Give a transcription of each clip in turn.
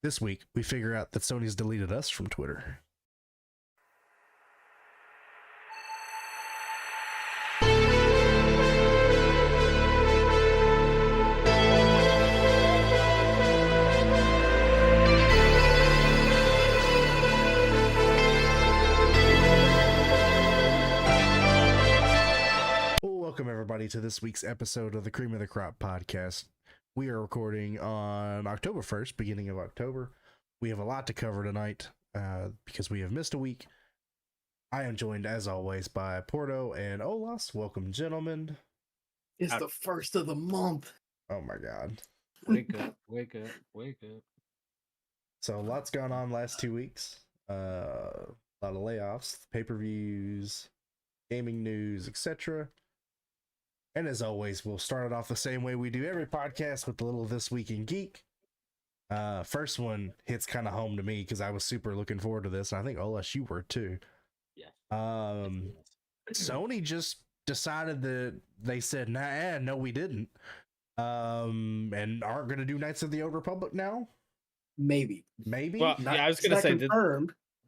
This week, we figure out that Sony's deleted us from Twitter. Welcome, everybody, to this week's episode of the Cream of the Crop podcast. We are recording on October 1st, beginning of October. We have a lot to cover tonight because we have missed a week. I am joined, as always, by Porto and Olas. Welcome, gentlemen. It's the first of the month. Oh, my God. Wake up, wake up, wake up. So, lots gone on last 2 weeks. A lot of layoffs, pay-per-views, gaming news, etc. And as always, we'll start it off the same way we do every podcast with a little This Week in Geek. First one hits kind of home to me because I was super looking forward to this. And I think, Olas, you were too. Yeah. Sony just decided that they said, no, we didn't. And aren't going to do Knights of the Old Republic now? Maybe. Well, yeah, I was going to say,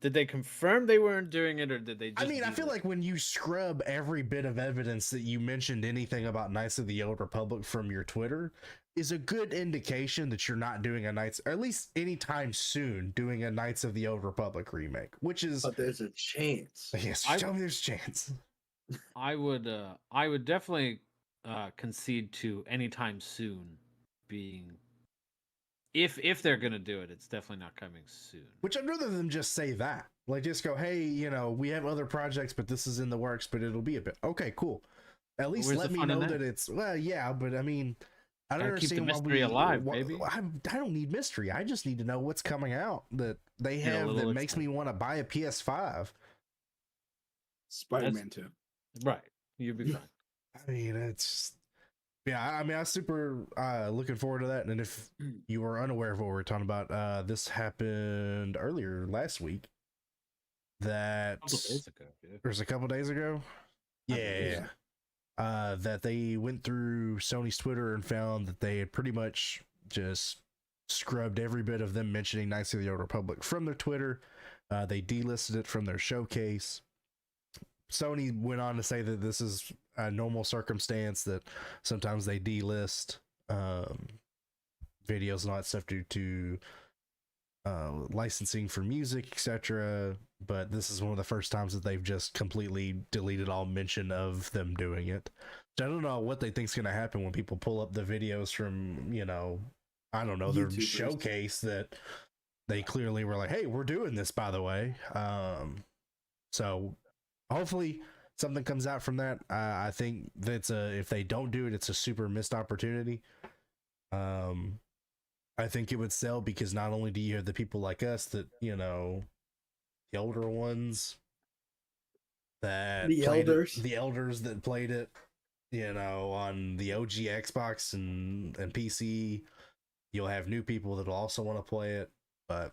did they confirm they weren't doing it, or did they just... I mean, I feel like when you scrub every bit of evidence that you mentioned anything about Knights of the Old Republic from your Twitter is a good indication that you're not doing a Knights, or at least anytime soon, doing a Knights of the Old Republic remake, which is... But there's a chance. Yes, tell me there's a chance. I would definitely concede to anytime soon being... If they're gonna do it, it's definitely not coming soon. Which I'd rather than just say that. Like, just go, hey, we have other projects, but this is in the works, but it'll be a bit. Okay, cool. At least let me know that it's, well, yeah, but I mean, I don't understand keep the mystery alive, baby. I don't need mystery. I just need to know what's coming out that they have that makes me want to buy a PS5. Spider-Man 2. Right. You'd be fine. I mean, it's... Yeah, I mean, I was super looking forward to that. And if you were unaware of what we're talking about, this happened earlier last week. That there's a couple days ago. Yeah. That they went through Sony's Twitter and found that they had pretty much just scrubbed every bit of them mentioning Knights of the Old Republic from their Twitter. They delisted it from their showcase. Sony went on to say that this is a normal circumstance, that sometimes they delist videos and all that stuff due to licensing for music, etc. But this is one of the first times that they've just completely deleted all mention of them doing it. So I don't know what they think's going to happen when people pull up the videos from, I don't know, their showcase that they clearly were like, hey, we're doing this, by the way. So hopefully something comes out from that. I think that's if they don't do it, it's a super missed opportunity. I think it would sell because not only do you have the people like us that, the older ones that the elders that played it, on the OG Xbox and PC. You'll have new people that'll also want to play it, but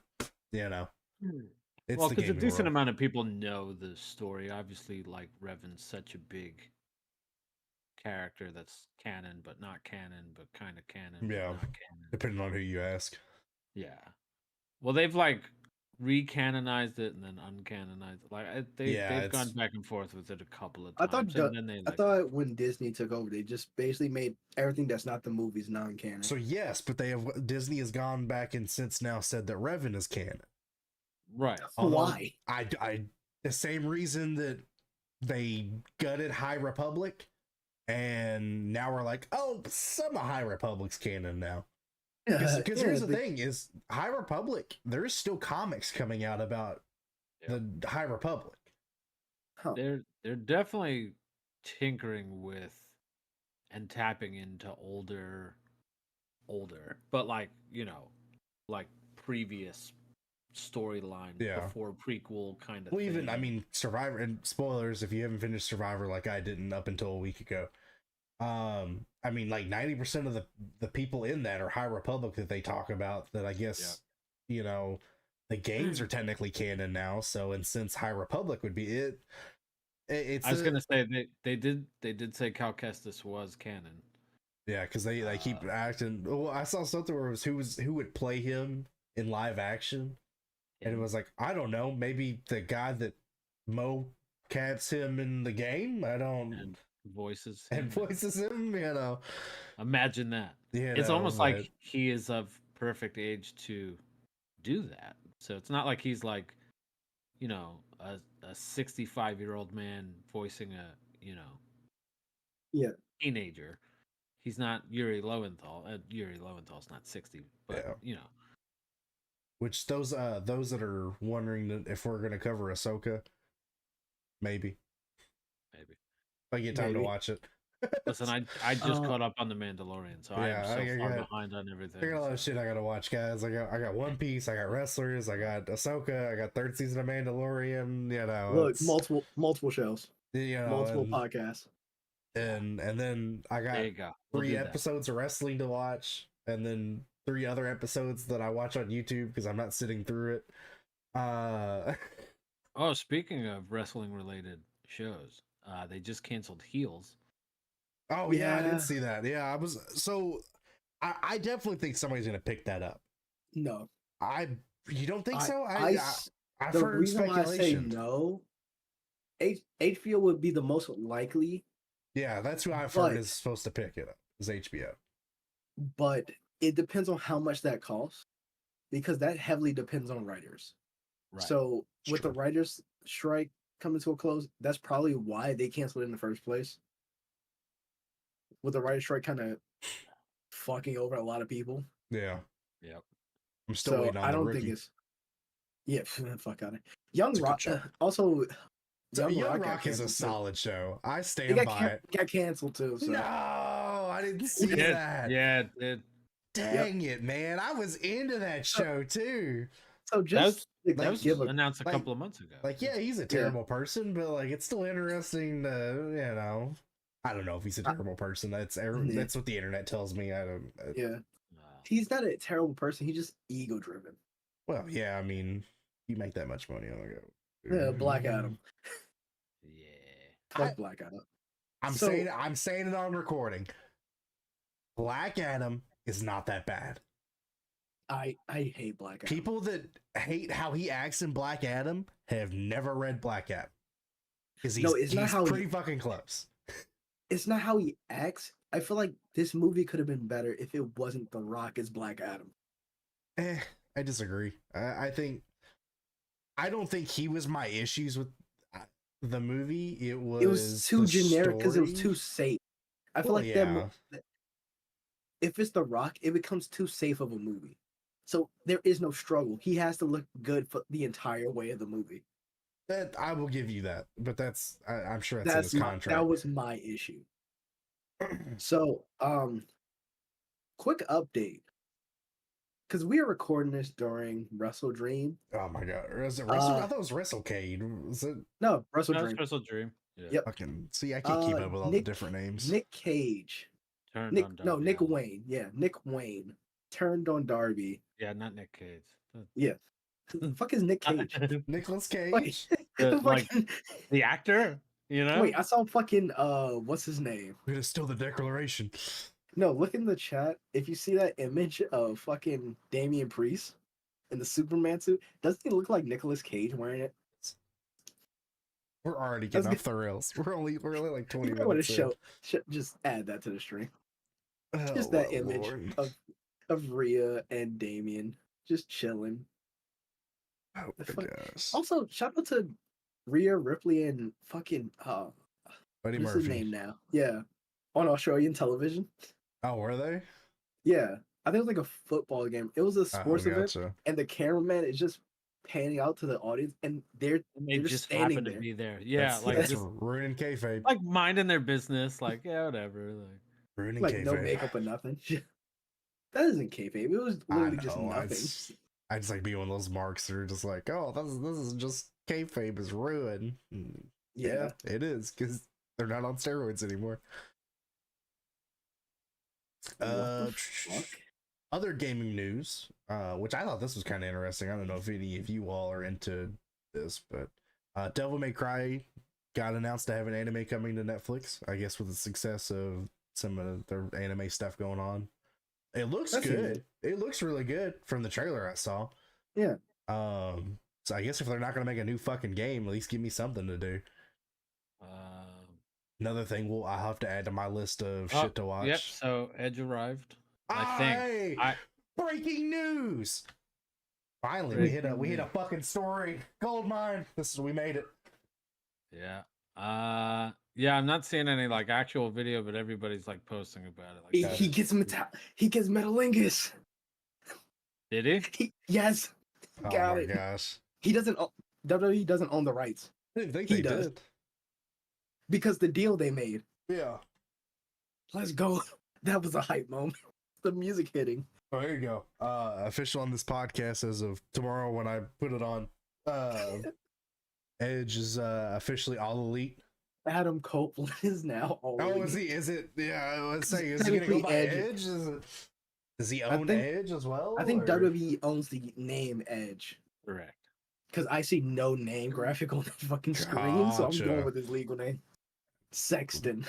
It's because a decent amount of people know the story. Obviously, like, Revan's such a big character that's canon, but not canon, but kind of canon. Yeah, not canon. Depending on who you ask. Yeah. Well, they've recanonized it and then uncanonized it. Like they've gone back and forth with it a couple of times. I thought when Disney took over, they just basically made everything that's not the movies non-canon. So yes, but Disney has gone back and since now said that Revan is canon. Right. Why? I the same reason that they gutted High Republic, and now we're like, oh, some of High Republic's canon now. Because here's the thing: is High Republic, there's still comics coming out about the High Republic. Huh. They're definitely tinkering with and tapping into older, but like previous storyline before prequel kind of thing. I mean, Survivor, and spoilers if you haven't finished Survivor like I didn't up until a week ago. I mean, like 90% of the people in that are High Republic that they talk about, that I guess the games are technically canon now. So, and since High Republic would be it's I was gonna say they did say Cal Kestis was canon. Yeah, because they keep acting. Well, I saw something where it was who would play him in live action. And it was like, I don't know, maybe the guy that mo-caps him in the game, and voices and him. voices him, Imagine that. you It's know, almost but like he is of perfect age to do that. So it's not like he's like, a 65-year-old man voicing a, Yeah. teenager. He's not Yuri Lowenthal. Yuri Lowenthal's not 60, but yeah. Which those that are wondering if we're gonna cover Ahsoka, maybe maybe. if I get time to Maybe. watch it. Listen, I just caught up on the Mandalorian, so I am Yeah, so I far got- behind on I everything. got a lot of shit I gotta watch, guys. I got One Piece, I got Wrestlers, I got Ahsoka, I got third season of Mandalorian. Look, It's, multiple shows, multiple and, podcasts. and then I got There you go. We'll 3 do that. episodes of wrestling to watch, and then 3 other episodes that I watch on YouTube because I'm not sitting through it. Oh, speaking of wrestling related shows, they just canceled Heels. Oh yeah, I Yeah. did see that. Yeah, I was so I definitely think somebody's gonna pick that up. No, You don't think so? I've the heard reason why I say speculation. no, HBO would be the most likely, Yeah, that's who I've but- heard is supposed to pick it up. Is HBO. but it depends on how much that costs, because that heavily depends on writers. Right. So with the True. writers' strike coming to a close, that's probably why they canceled it in the first place. With the writers' strike kind of fucking over a lot of people. Yeah, Yep. I'm still So waiting on I the don't rookie. think it's. Yeah, fuck out of it. Young It's a good Rock. show. Also, So Young got Rock is a canceled, too. solid show. I It stand got, by it. got canceled too. So. No, I didn't see Yeah, that. yeah, it did. Dang it, man! I was into that show too. So just That like, was give a announced a like- couple of months ago. Like, yeah, he's a terrible person, but like, it's still interesting to, I don't know if he's a terrible person. That's what the internet tells me. I don't. yeah, he's not a terrible person. He's just ego driven. Well, yeah, I mean, you make that much money, I'll go. Yeah, Black Adam. Yeah. Fuck Black Adam. I'm So- saying it on recording. Black Adam is not that bad. I hate Black Adam. People that hate how he acts in Black Adam have never read Black Adam. Because No, it's not he's how he- pretty fucking close. It's not how he acts. I feel like this movie could have been better if it wasn't The Rock as Black Adam. I disagree. I don't think he was my issues with the movie. It was too the generic because it was story. too safe. I feel Well, like yeah. if it's The Rock, it becomes too safe of a movie. So there is no struggle. He has to look good for the entire way of the movie. That I will give you that, but I'm sure that's in his That contract. was my issue. So, quick update. Because we are recording this during Wrestle Dream. Oh my god, is it Wrestle? I thought it was WrestleCade. Was it No, Wrestle That's Dream. Wrestle Dream. Yeah. Yep. fucking? See, I can't keep up with all the different names. Nick Cage. Turned on Darby Nick Allin. Wayne. Yeah, Nick Wayne turned on Darby. Yeah, not Nick Cage. Yeah. The fuck is Nick Cage? Nicholas Cage. Wait, Like fucking- the actor, wait, I saw fucking what's his name? It is still the Declaration. No, look in the chat. If you see that image of fucking Damian Priest in the Superman suit, doesn't he look like Nicolas Cage wearing it? We're already That's getting off the rails. We're only like 20 You might want minutes. to in. just add that to the stream. Oh, Just that well, image Lord. of Rhea and Damien just chilling. Oh the my fuck- gosh. Also, shout out to Rhea Ripley and fucking Buddy what's Murphy. his name now? Yeah, on Australian television. Oh, were they? Yeah, I think it was like a football game. It was a sports event, Gotcha. and the cameraman is just panning out to the audience, and they're They just just standing happened to there. be there. Yeah, That's, like that's just ruining kayfabe. like minding their business. Like yeah, whatever. Like Ruining like kayfabe. no makeup or nothing. That isn't kayfabe. It was I literally just know, nothing. I just like being one of those marks that are just like, oh, this is just kayfabe is ruined. Yeah. It is because they're not on steroids anymore. What the fuck? Other gaming news, which I thought this was kind of interesting. I don't know if any of you all are into this, but Devil May Cry got announced to have an anime coming to Netflix. I guess with the success of some of their anime stuff going on. It looks That seems- good. It looks really good from the trailer I saw. Yeah. So I guess if they're not gonna make a new fucking game, at least give me something to do. Another thing I'll have to add to my list of shit to watch. Yep. So Edge arrived. I think. Breaking news! Finally, we hit a fucking story. Gold mine. We made it. Yeah. Yeah. I'm not seeing any like actual video, but everybody's like posting about it. Like, He gets Metalingus. did he? Yes. Oh Got my it. gosh. He doesn't. WWE doesn't own the rights I didn't think He they does. did. because the deal they made. Yeah. Let's go. That was a hype moment. The music hitting. Oh, there you go. Official on this podcast as of tomorrow when I put it on. Edge is officially all elite. Adam Copeland is now all. Oh, elite. is he? Is it? Yeah, I was saying, is he gonna go by Edge? Does he own Edge as well? I think or? WWE owns the name Edge. Correct. Because I see no name graphic on the fucking screen, so I'm Gotcha. going with his legal name. Sexton.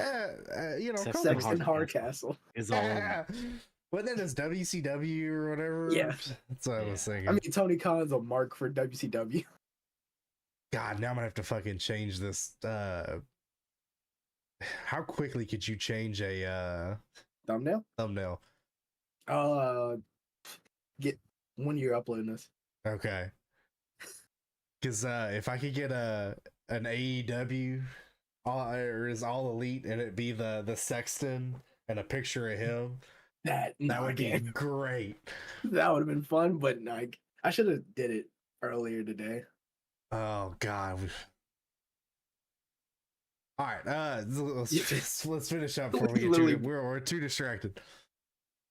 You know, Sexton Sexton Hardcastle. Hardcastle. Is all in. But then it's WCW or whatever. Yeah. That's what I was thinking. I mean, Tony Khan's a mark for WCW. God, now I'm gonna have to fucking change this. How quickly could you change a Thumbnail? thumbnail? Get when you're uploading this. Okay. Because if I could get an AEW or is all elite and it be the Sexton and a picture of him, that would be great. That would have been fun, but like I should have did it earlier today. Oh God. All right, let's finish up before we get too. We're too distracted.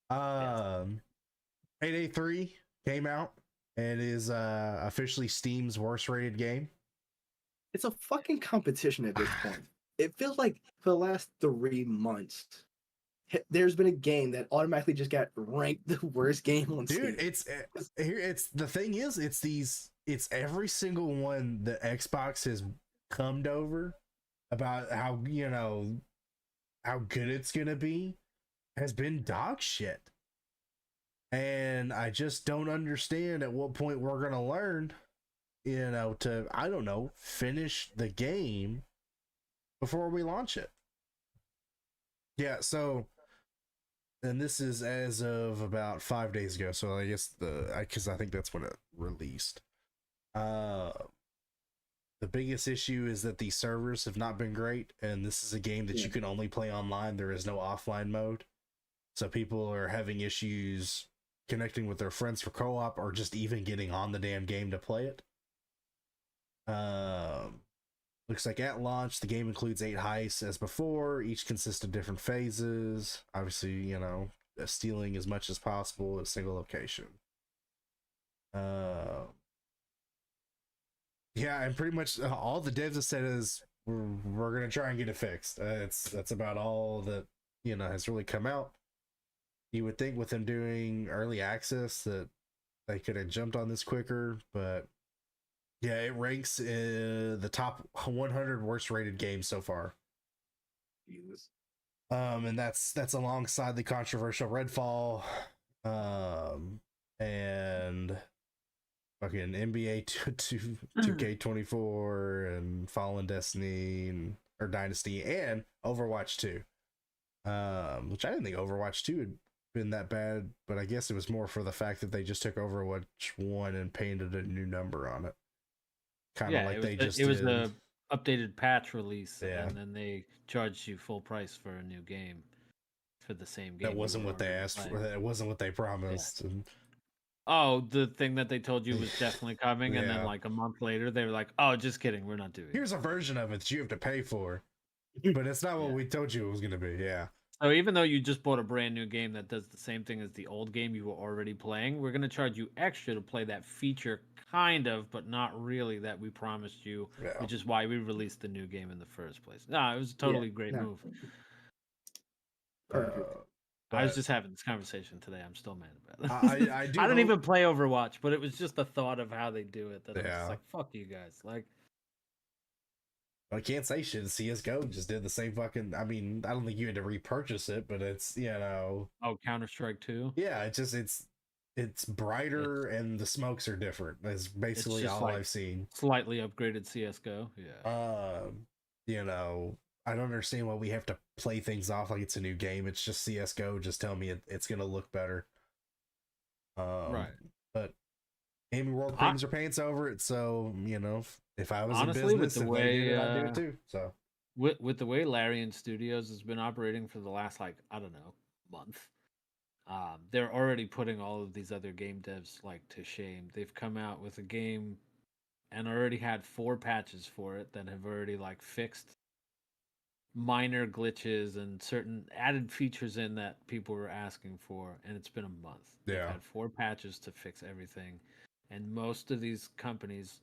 Payday 3 came out and is officially Steam's worst rated game. It's a fucking competition at this point. It feels like for the last 3 months, there's been a game that automatically just got ranked the worst game on Steam. Dude, it's the thing is, it's every single one that Xbox has cummed over about how how good it's gonna be has been dog shit. And I just don't understand at what point we're gonna learn, to, I don't know, finish the game before we launch it. Yeah, so, and this is as of about 5 days ago, so I guess because I think that's when it released. The biggest issue is that the servers have not been great, and this is a game that you can only play online. There is no offline mode. So people are having issues connecting with their friends for co-op or just even getting on the damn game to play it. Looks like at launch, the game includes 8 heists as before. Each consists of different phases. Obviously, stealing as much as possible at a single location. Yeah, and pretty much all the devs have said is we're gonna try and get it fixed. That's about all that has really come out. You would think with them doing early access that they could have jumped on this quicker, but yeah, it ranks in the top 100 worst rated games so far. Jesus. And that's alongside the controversial Redfall, and fucking NBA 2K24 and Fallen Destiny or Dynasty and Overwatch 2. Which I didn't think Overwatch 2 had been that bad, but I guess it was more for the fact that they just took Overwatch 1 and painted a new number on it. Kind of like they just did. It was the updated patch release, Yeah. and then they charged you full price for a new game for the same game. That wasn't what they asked for. That wasn't what they promised. Yeah. And oh, the thing that they told you was definitely coming, and then Yeah. like a month later, they were like, "Oh, just kidding, we're not doing it." here's a version of it that you have to pay for, but it's not what Yeah. we told you it was going to be. Yeah. So even though you just bought a brand new game that does the same thing as the old game you were already playing, we're going to charge you extra to play that feature, kind of, but not really, that we promised you, Yeah. which is why we released the new game in the first place. No, it was a totally great move. Perfect. I was but- just having this conversation today. I'm still mad about it. I do I don't hope- even play Overwatch, but it was just the thought of how they do it that I was Yeah. just like, fuck you guys. Like, I can't say shit. CS:GO just did the same fucking. I mean, I don't think you had to repurchase it, but it's Oh, Counter-Strike 2. yeah, it's It's brighter and the smokes are different. That's it's basically just all like I've seen. slightly upgraded CS:GO. Yeah. You know, I don't understand why we have to play things off like it's a new game. It's just CS:GO. Just tell me it's gonna look better. Um, Right. but Gaming World I creams their pants over it, so if I was in honestly with business the and they did way it, I'd do it too. So with the way Larian Studios has been operating for the last like I don't know month, they're already putting all of these other game devs like to shame. They've come out with a game and already had 4 patches for it that have already like fixed minor glitches and certain added features in that people were asking for, and it's been a month. They've yeah, had 4 patches to fix everything, and most of these companies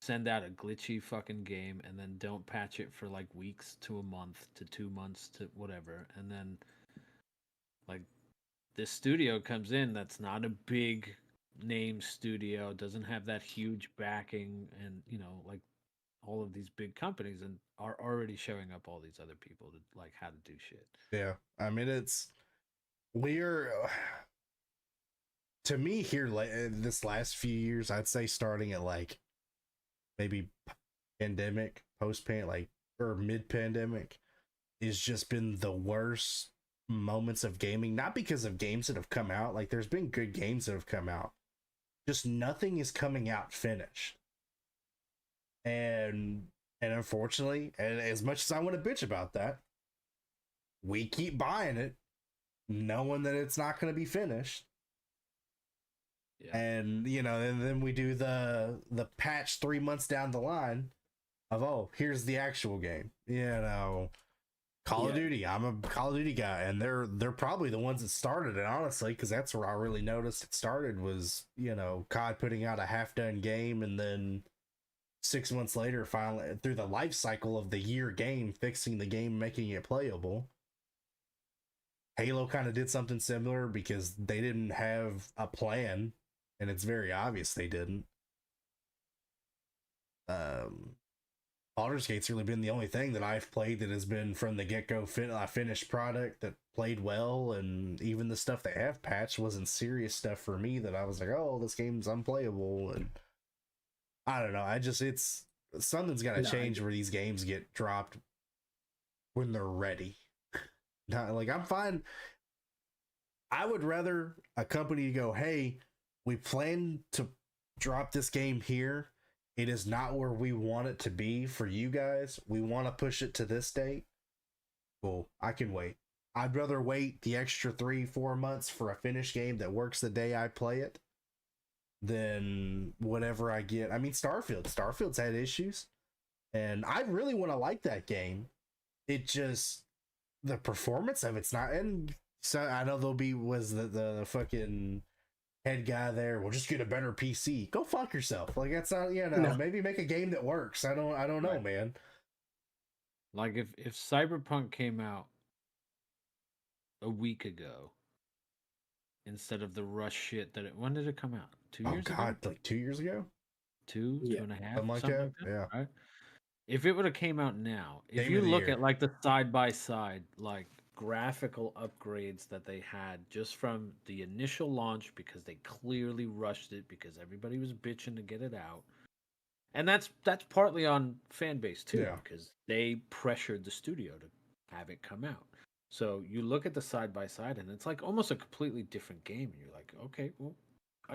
send out a glitchy fucking game and then don't patch it for like weeks to a month to 2 months to whatever, and then like this studio comes in that's not a big name studio, doesn't have that huge backing, and like all of these big companies and are already showing up all these other people to like how to do shit. yeah. I mean, it's we're to me here this last few years. I'd say starting at like maybe pandemic, post pan, like or mid pandemic, has just been the worst moments of gaming. Not because of games that have come out. Like there's been good games that have come out. Just nothing is coming out finished. And unfortunately, and as much as I want to bitch about that, we keep buying it, knowing that it's not going to be finished. Yeah. And and then we do the patch 3 months down the line of, oh, here's the actual game. Call of Yeah. Duty. I'm a Call of Duty guy, and they're probably the ones that started it, honestly, because that's where I really noticed it started was COD putting out a half done game, and then 6 months later, finally through the life cycle of the year game, fixing the game, making it playable. Halo kind of did something similar because they didn't have a plan, and it's very obvious they didn't. Baldur's Gate's really been the only thing that I've played that has been from the get-go finished product that played well, and even the stuff they have patched wasn't serious stuff for me that I was like, oh, this game's unplayable. And I don't know, it's something's got to No, change where these games get dropped when they're ready. Not like I'm fine. I would rather a company go, hey, we plan to drop this game here. It is not where we want it to be for you guys. We want to push it to this date. Cool, I can wait. I'd rather wait the extra 3-4 months for a finished game that works the day I play it than whatever I get. I mean, Starfield's had issues, and I really want to like that game. It just, the performance of it's not. And so I know there'll be the fucking head guy there. We'll just get a better PC. Go fuck yourself. Like that's not No. maybe make a game that works. I don't know, Right. man. Like if Cyberpunk came out a week ago instead of the rush shit that when did it come out? 2 years ago? Like 2 years ago, Two Yeah. and a half, something like something that. like that, Yeah, right? If it would have came out now, if game you of the look year. at like the side by side, like graphical upgrades that they had just from the initial launch because they clearly rushed it because everybody was bitching to get it out. And that's partly on fan base too, Yeah. because they pressured the studio to have it come out. So you look at the side by side and it's like almost a completely different game, and you're like, okay, well,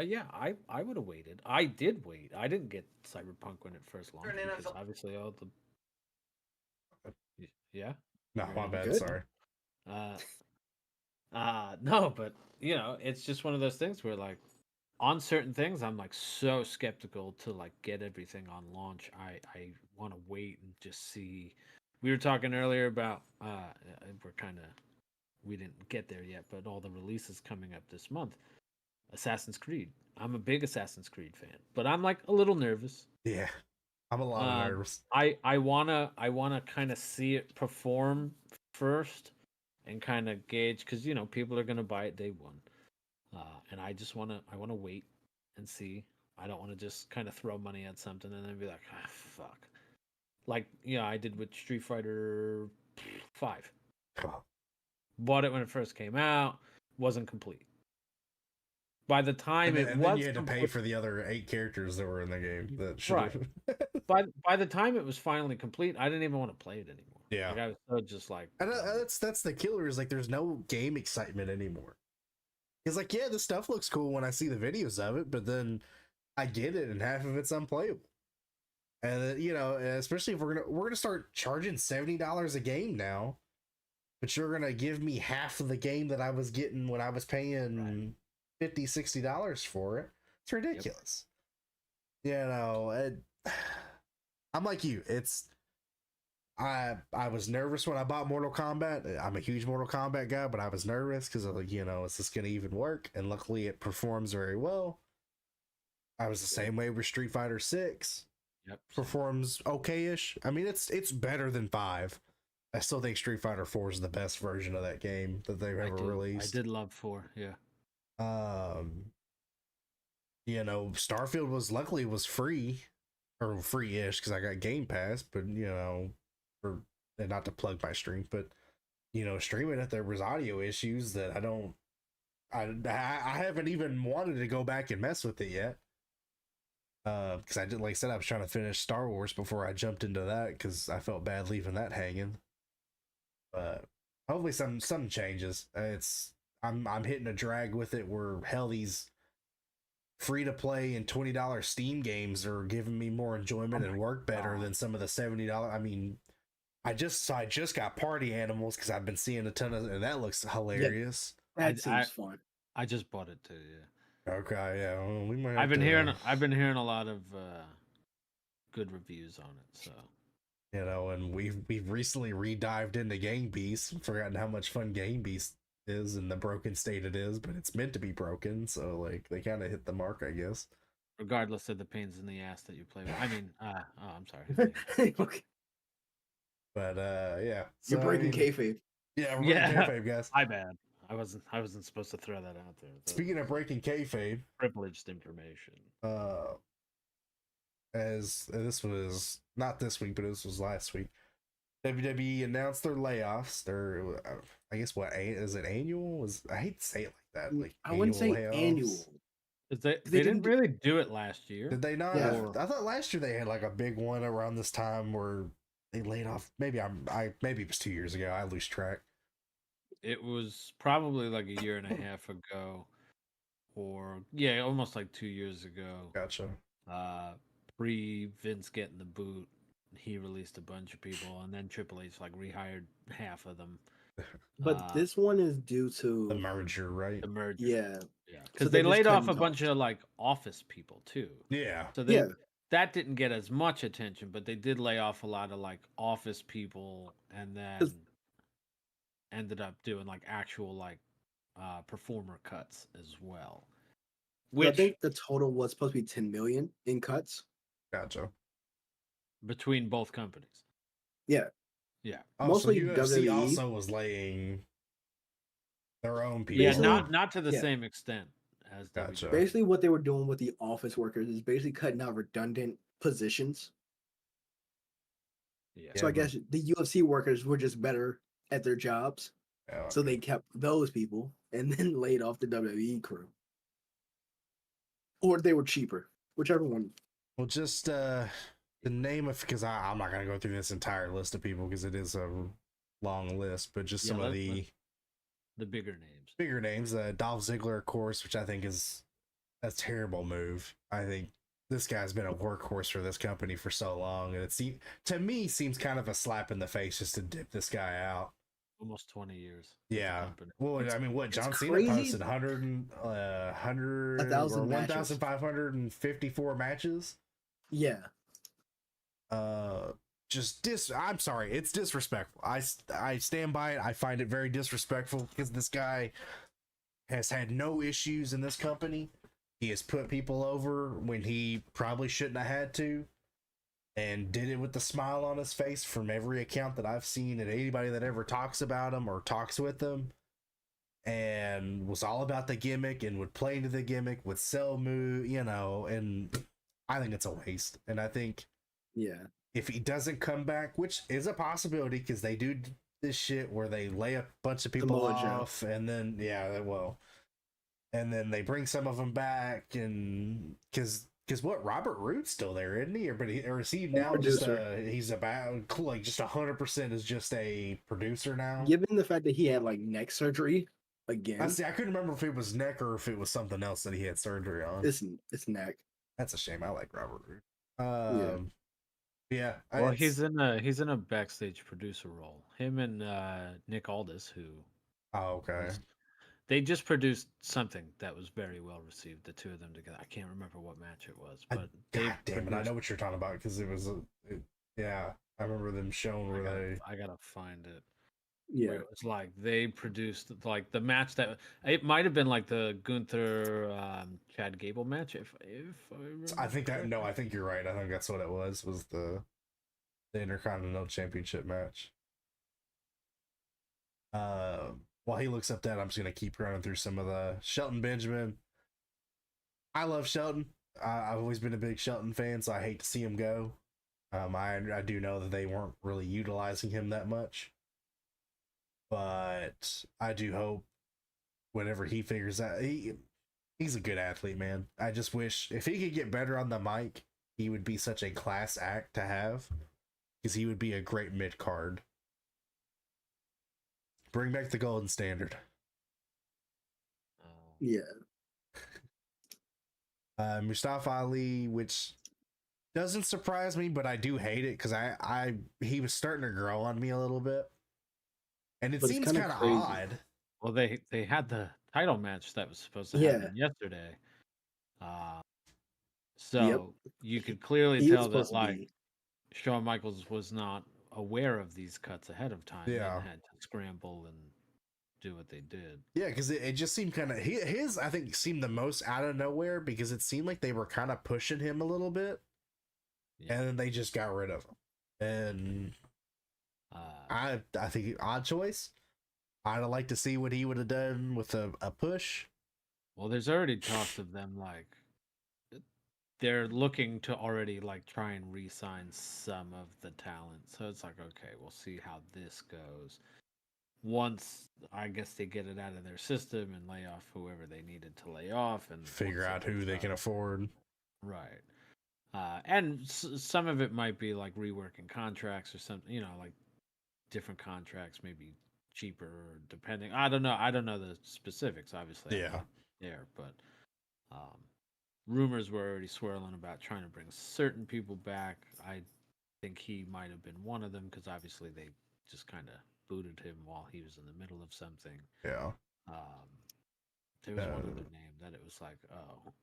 yeah, I would have waited. I did wait. I didn't get Cyberpunk when it first launched because obviously all the yeah. No, You're my gonna be bad. Good. Sorry. Uh no, but it's just one of those things where like on certain things I'm like so skeptical to like get everything on launch. I want to wait and just see. We were talking earlier about we didn't get there yet, but all the releases coming up this month. Assassin's Creed. I'm a big Assassin's Creed fan, but I'm like a little nervous. Yeah, I'm a lot of nerves. I wanna kind of see it perform first and kind of gauge because people are gonna buy it day one, and I wanna wait and see. I don't want to just kind of throw money at something and then be like, ah, fuck. like I did with Street Fighter 5. Oh, Bought it when it first came out, wasn't complete. By the time and then you had to pay for the other 8 characters that were in the game that should right. By the time it was finally complete, I didn't even want to play it anymore. Yeah. Like I was so just like, And that's the killer, is like there's no game excitement anymore. It's like, yeah, the stuff looks cool when I see the videos of it, but then I get it and half of it's unplayable. And especially if we're gonna start charging $70 a game now, but you're gonna give me half of the game that I was getting when I was paying $50-$60 for it. It's ridiculous. I'm like you. I was nervous when I bought Mortal Kombat. I'm a huge Mortal Kombat guy, but I was nervous because I was like, is this gonna even work? And luckily it performs very well. I was the same way with Street Fighter 6. Yep. Performs okay-ish. I mean, it's better than 5. I still think Street Fighter 4 is the best version of that game that they've ever released. I did love 4, yeah. Starfield was free, or free-ish because I got Game Pass, but for and not to plug my stream, but streaming it, there was audio issues that I haven't even wanted to go back and mess with it yet. Because I did, like I said, I was trying to finish Star Wars before I jumped into that because I felt bad leaving that hanging. But hopefully something changes. I'm hitting a drag with it where hell, these free to play and $20 Steam games are giving me more enjoyment and work better than some of the $70. I mean, I just got Party Animals because I've been seeing a ton of, and that looks hilarious. Yeah, that seems fun. I just bought it too. Yeah. Okay, yeah. Well, we might. I've been hearing a lot of good reviews on it. So. And we've recently redived into Gang Beast, forgotten how much fun Gang Beast is and the broken state it is, but it's meant to be broken, so like they kind of hit the mark, I guess. Regardless of the pains in the ass that you play with. I mean, I'm sorry. Okay. But yeah, you're breaking kayfabe. Yeah, we're breaking kayfabe, guys. My bad. I wasn't supposed to throw that out there. Speaking of breaking kayfabe, privileged information. As this was not this week, but this was last week, WWE announced their layoffs. Their, I guess, what is it? Annual? I hate to say it like that. Like I wouldn't say layoffs. Annual. They didn't really do it last year. Did they not? Yeah. I thought last year they had like a big one around this time where they laid off. Maybe maybe it was 2 years ago. I lose track. It was probably like a year and a half ago, or almost like 2 years ago. Gotcha. Pre Vince getting the boot, he released a bunch of people, and then Triple H like rehired half of them. But this one is due to the merger, right? The merger, yeah, because So they just laid cut off a and bunch of like office people too. Yeah. So that didn't get as much attention, but they did lay off a lot of like office people, and then ended up doing like actual like performer cuts as well. Which I think the total was supposed to be 10 million in cuts. Gotcha. Between both companies. Yeah. Yeah. Mostly so UFC WWE also was laying their own people. Yeah, not to the same extent as Gotcha. WWE. Basically, what they were doing with the office workers is basically cutting out redundant positions. Yeah. So I guess the UFC workers were just better at their jobs. Okay. So they kept those people and then laid off the WWE crew. Or they were cheaper, whichever one. Well, just the name of, because I'm not going to go through this entire list of people because it is a long list, but just some of the bigger names. Bigger names. Dolph Ziggler, of course, which I think is a terrible move. I think this guy's been a workhorse for this company for so long, and to me seems kind of a slap in the face just to dip this guy out. Almost 20 years. Yeah. Well, I mean, what John Cena crazy. posted 1,554 matches. Yeah. I'm sorry, it's disrespectful. I stand by it. I find it very disrespectful because this guy has had no issues in this company. He has put people over when he probably shouldn't have had to, and did it with the smile on his face from every account that I've seen and anybody that ever talks about him or talks with him, and was all about the gimmick and would play into the gimmick, would sell move, and I think it's a waste. And I think if he doesn't come back, which is a possibility because they do this shit where they lay a bunch of people Samoa Joe. off, and then and then they bring some of them back, and because what, Robert Root's still there, isn't he? Or is he now just Producer. he's about like just 100% is just a producer now? Given the fact that he had like neck surgery again, I see. I couldn't remember if it was neck or if it was something else that he had surgery on. it's neck. That's a shame. I like Robert Root. Yeah. Yeah. Well, he's in a backstage producer role. Him and Nick Aldis, who Oh, okay. they just produced something that was very well received. The two of them together. I can't remember what match it was, but God damn it! I know what you're talking about because it was yeah. I remember them showing where I gotta find it. Yeah. Where it was like they produced like the match that it might have been like the Gunther Chad Gable match if I remember. I think that correctly. no, I think you're right. I think that's what it was the Intercontinental Championship match. While he looks up that, I'm just gonna keep running through some of the Shelton Benjamin. I love Shelton. I've always been a big Shelton fan, so I hate to see him go. I do know that they weren't really utilizing him that much, but I do hope whenever he figures out he's a good athlete, man. I just wish if he could get better on the mic, he would be such a class act to have because he would be a great mid card. Bring back the golden standard. Yeah. Mustafa Ali, which doesn't surprise me, but I do hate it because he was starting to grow on me a little bit, and it But it's seems kinda kind of crazy. odd. Well, they had the title match that was supposed to happen yesterday. So you could clearly He was tell that supposed to like be. Shawn Michaels was not aware of these cuts ahead of time Yeah. and had to scramble and do what they did. Yeah, because it just seemed kind of his I think seemed the most out of nowhere because it seemed like they were kind of pushing him a little bit, and then they just got rid of him. And I think odd choice. I'd like to see what he would have done with a push. Well, there's already talks of them like they're looking to already like try and re-sign some of the talent. So it's like, okay, we'll see how this goes. Once I guess they get it out of their system and lay off whoever they needed to lay off and Figure out who they can afford. Right. And some of it might be like reworking contracts or something, like different contracts, maybe cheaper or depending. I don't know. I don't know the specifics, obviously. Yeah. I'm not there, but rumors were already swirling about trying to bring certain people back. I think he might have been one of them because obviously they just kind of booted him while he was in the middle of something. Yeah. There was one other name that it was like, oh,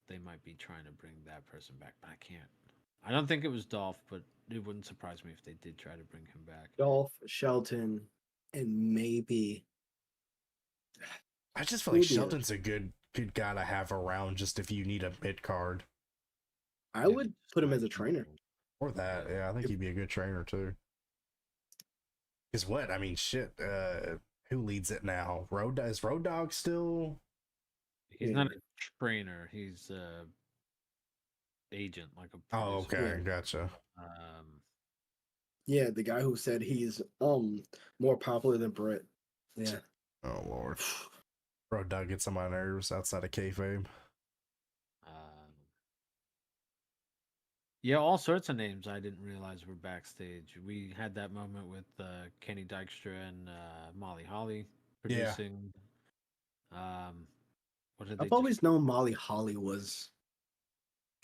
they might be trying to bring that person back, but I can't. I don't think it was Dolph, but it wouldn't surprise me if they did try to bring him back. Dolph, Shelton, and maybe. I just feel like Shelton's a good guy to have around just if you need a mid card. I would put him as a trainer. Or that, yeah. I think he'd be a good trainer too. Because what? I mean, shit. Who leads it now? Is Road Dogg still? He's not a trainer. He's a agent, like a producer. Oh, okay, gotcha. Yeah, the guy who said he's more popular than Brett. Yeah. Oh Lord. Road Dogg gets on my nerves outside of kayfabe. Yeah, all sorts of names I didn't realize were backstage. We had that moment with Kenny Dykstra and Molly Holly producing. Yeah. What did I've always known Molly Holly was.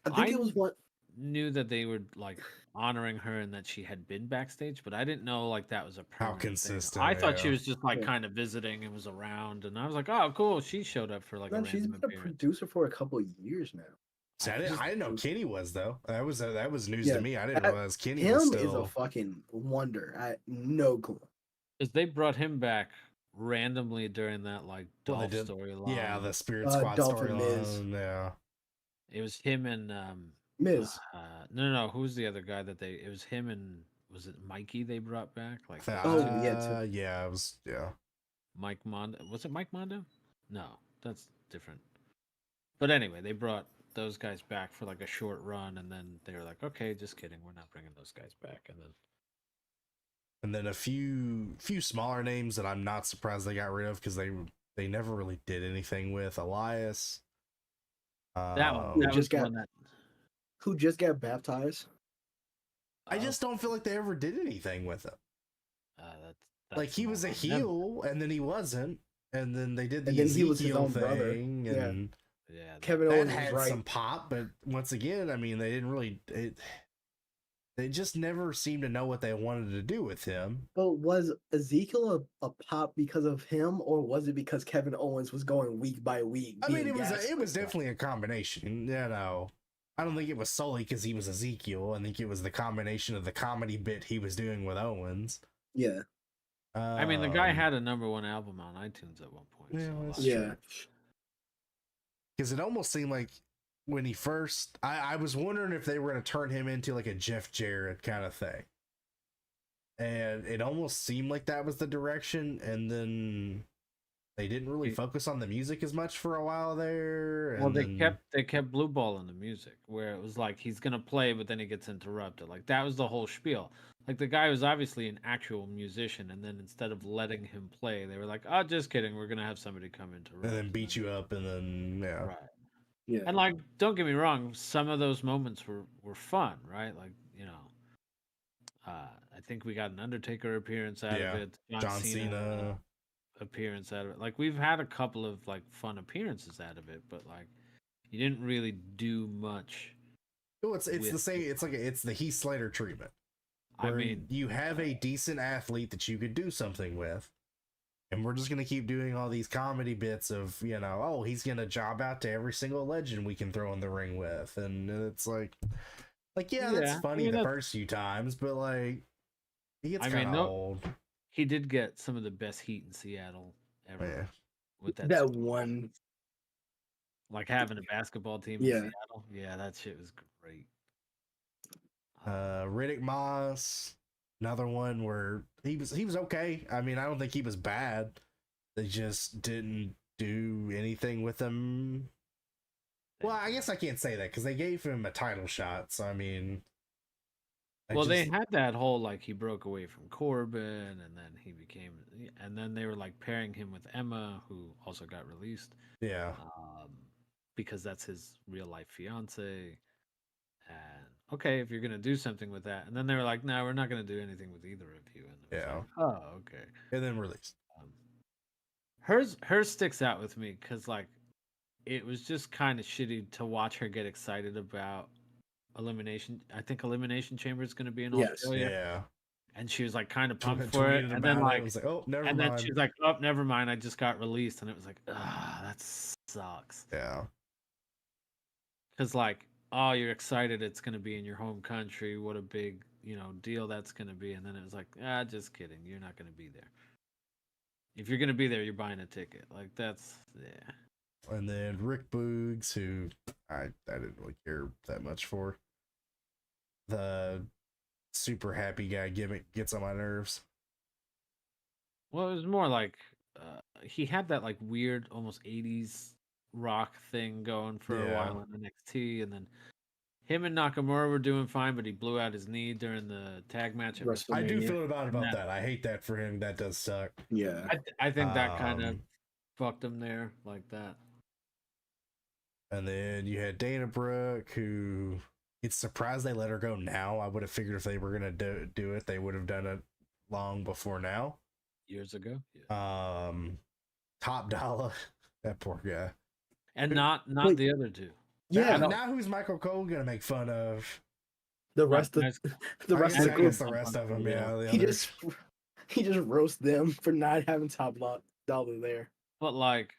I think it was what knew that they were like honoring her and that she had been backstage, but I didn't know like that was a permanent how consistent. thing. I thought she was just like kind of visiting and was around, and I was like, oh, cool, she showed up for like a random she's been a producer for a couple of years now. See, I didn't know Kenny was though. That was news to me. I didn't realize Kenny was still. Him is a fucking wonder. I no clue. Because they brought him back randomly during that like Dolph storyline. Yeah, the Spirit Squad storyline. Yeah, it was him and Miz. No. Who's the other guy that it was him and was it Mikey they brought back? Like yeah, it was Mike Mondo. Was it Mike Mondo? No, that's different. But anyway, they brought those guys back for like a short run, and then they were like, okay, just kidding, we're not bringing those guys back, And then a few smaller names that I'm not surprised they got rid of because they never really did anything with Elias. that one Who that was just the got one that who just got baptized. I just don't feel like they ever did anything with him. that's Like he was a more on them. heel, and then he wasn't, and then they did the And then he was his Ezekiel own brother. thing, Yeah. and Yeah, Kevin that Owens was had right. some pop. But once again, I mean, they didn't really. They just never seemed to know what they wanted to do with him. But was Ezekiel a pop because of him, or was it because Kevin Owens was going week by week? I mean, it was gaslit? definitely a combination. You know, I don't think it was solely because he was Ezekiel. I think it was the combination of the comedy bit he was doing with Owens. Yeah. I mean, the guy had a #1 album on iTunes at one point. Yeah, so that's Yeah. because it almost seemed like when he first, I was wondering if they were going to turn him into like a Jeff Jarrett kind of thing, and it almost seemed like that was the direction. And then they didn't really focus on the music as much for a while there. Well, And they kept blue ball in the music, where it was like he's gonna play, but then he gets interrupted. Like that was the whole spiel. Like the guy was obviously an actual musician, and then instead of letting him play, they were like, "Oh, just kidding, we're gonna have somebody come interrupt." and then beat you up, and then yeah. Right. Yeah. And like, don't get me wrong, some of those moments were fun, right? Like, I think we got an Undertaker appearance out of it, John Cena appearance out of it. Like we've had a couple of like fun appearances out of it, but like you didn't really do much. Well, it's the same. It's the Heath Slater treatment. I mean, you have a decent athlete that you could do something with, and we're just gonna keep doing all these comedy bits of oh, he's gonna job out to every single legend we can throw in the ring with, and it's like yeah, that's funny the first few times, but like he gets kind of old. He did get some of the best heat in Seattle ever with that one. Like having a basketball team in Seattle. Yeah, that shit was great. Riddick Moss, another one where he was okay. I mean, I don't think he was bad. They just didn't do anything with him. Well, I guess I can't say that because they gave him a title shot. So I mean, they had that whole like he broke away from Corbin, and then he became, and then they were like pairing him with Emma, who also got released. Yeah. Because that's his real life fiance. And okay, if you're gonna do something with that, and then they were like, "No, we're not gonna do anything with either of you." And like, oh, okay. And then released. Hers sticks out with me because like it was just kind of shitty to watch her get excited about Elimination. I think Elimination Chamber is going to be in Australia. Yeah. And she was like kind of pumped for it, and then like, it was like, oh, never mind. Then she's like, oh, never mind. I just got released, and it was like, that sucks. Yeah. Because like, oh, you're excited it's going to be in your home country. What a big deal that's going to be. And then it was like, just kidding. You're not going to be there. If you're going to be there, you're buying a ticket. Like that's And then Rick Boogs, who I didn't really care that much for. The super happy guy gimmick gets on my nerves. Well, it was more like he had that like weird, almost 80s rock thing going for a while in NXT, and then him and Nakamura were doing fine, but he blew out his knee during the tag match at WrestleMania. I do feel about that. I hate that for him. That does suck. Yeah. I think that kind of fucked him there like that. And then you had Dana Brooke, who it's surprised they let her go now. I would have figured if they were going to do it, they would have done it long before now. Years ago. Yeah. Top Dollar, that poor guy. And not the other two. Yeah. Now who's Michael Cole going to make fun of? The rest of the rest of the group. The rest of them, yeah. He just roasts them for not having Top Dollar there. But like,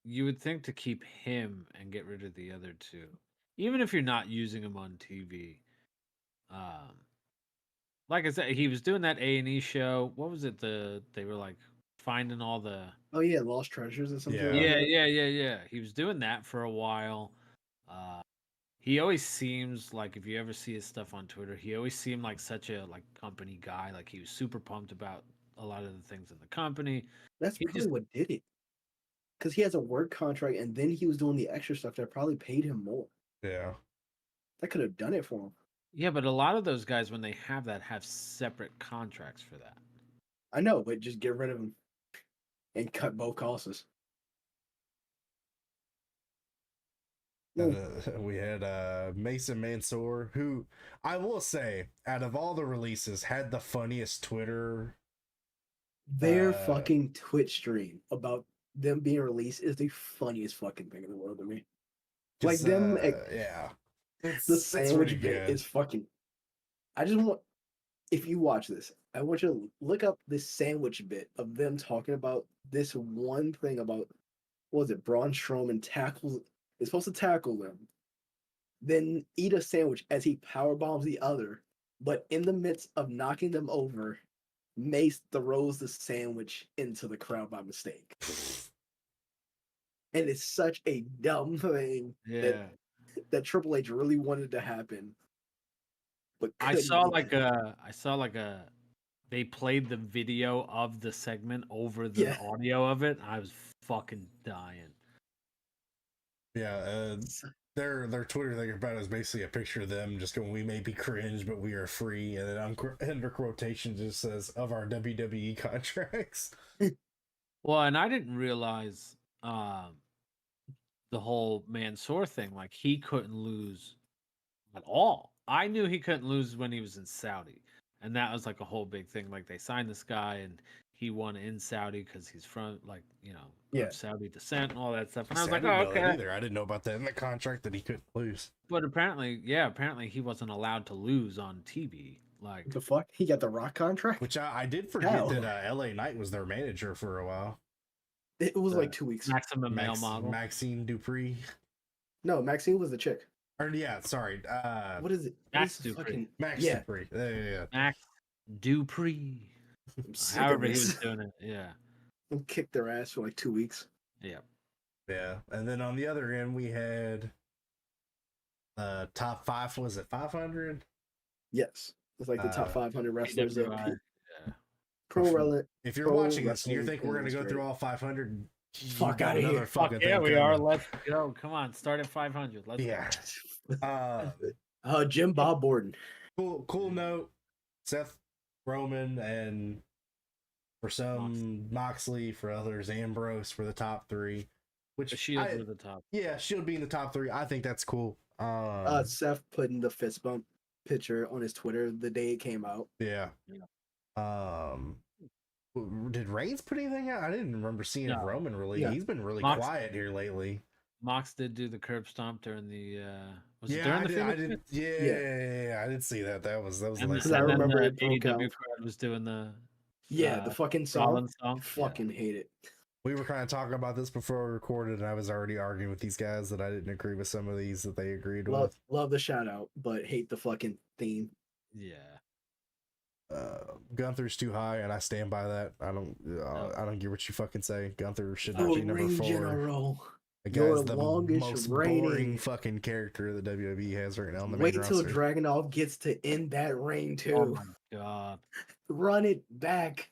you would think to keep him and get rid of the other two, even if you're not using him on TV. Like I said, he was doing that A&E show. What was it? They were like finding all the Lost Treasures or something. Yeah. He was doing that for a while. He always seems like, if you ever see his stuff on Twitter, he always seemed like such a like company guy. Like he was super pumped about a lot of the things in the company. That's probably what did it. Because he has a work contract, and then he was doing the extra stuff that probably paid him more. Yeah. That could have done it for him. Yeah, but a lot of those guys, when they have that, have separate contracts for that. I know, but just get rid of him and cut both costs. And we had Mason Mansoor, who I will say, out of all the releases, had the funniest Twitter. Their fucking Twitch stream about them being released is the funniest fucking thing in the world to me. Like them, yeah, the sandwich really bit good. is fucking. I just want, if you watch this, I want you to look up this sandwich bit of them talking about this one thing about, what was it, Braun Strowman tackles, is supposed to tackle them, then eat a sandwich as he power bombs the other, but in the midst of knocking them over, Mace throws the sandwich into the crowd by mistake. And it's such a dumb thing Yeah. that Triple H really wanted to happen. But I couldn't saw make like a they played the video of the segment over the Yeah. audio of it. I was fucking dying. Yeah, their Twitter thing about it is basically a picture of them just going, "We may be cringe, but we are free," and then under quotation just says, "of our WWE contracts." Well, and I didn't realize the whole Mansoor thing. Like he couldn't lose at all. I knew he couldn't lose when he was in Saudi, and that was like a whole big thing. Like they signed this guy, and he won in Saudi because he's from Yeah. of Saudi descent and all that stuff. And I was I like, didn't oh, know that okay. either. I didn't know about that in the contract that he couldn't lose. But apparently he wasn't allowed to lose on TV. Like the fuck? He got the Rock contract? Which I did forget Hell. that LA Knight was their manager for a while. It was like 2 weeks. maximum male model. Maxine Dupree. No, Maxine was the chick. Or yeah, sorry. What is it? Max What is the Dupree. Max yeah. Dupree. Yeah. Max Dupree. I'm sick However of he this. was doing it. Yeah. Kicked their ass for like 2 weeks. Yeah. Yeah. And then on the other end we had top 5, was it 500? Yes. It's like the top 500 wrestlers of PWI. pro wrestling. If you're watching this and you think we're gonna go through all 500, Fuck you got outta here. another fucking thing Yeah, we coming. are. Let's go. Come on, start at 500. Let's go. Jim Bob Borden. Cool note. Seth Roman and for some Moxley, for others Ambrose for the top 3. Which the Shield were the top. Yeah, Shield being the top 3. I think that's cool. Seth putting the fist bump picture on his Twitter the day it came out. Yeah. Did Reigns put anything out? I didn't remember seeing Roman really. Yeah. He's been really quiet here lately. Mox did do the curb stomp during the I did see that. That was the because I remember it broke out. Crowd was doing the the fucking song. Fucking hate it. We were kind of talking about this before we recorded, and I was already arguing with these guys that I didn't agree with some of these that they agreed with. Love the shout out, but hate the fucking theme. Yeah. Gunther's too high, and I stand by that. I don't care what you fucking say. Gunther should not be number 4. General. The guy's the most boring fucking character the WWE has right now on the main roster. Wait till Dragunov gets to end that reign too. Oh my god. Run it back.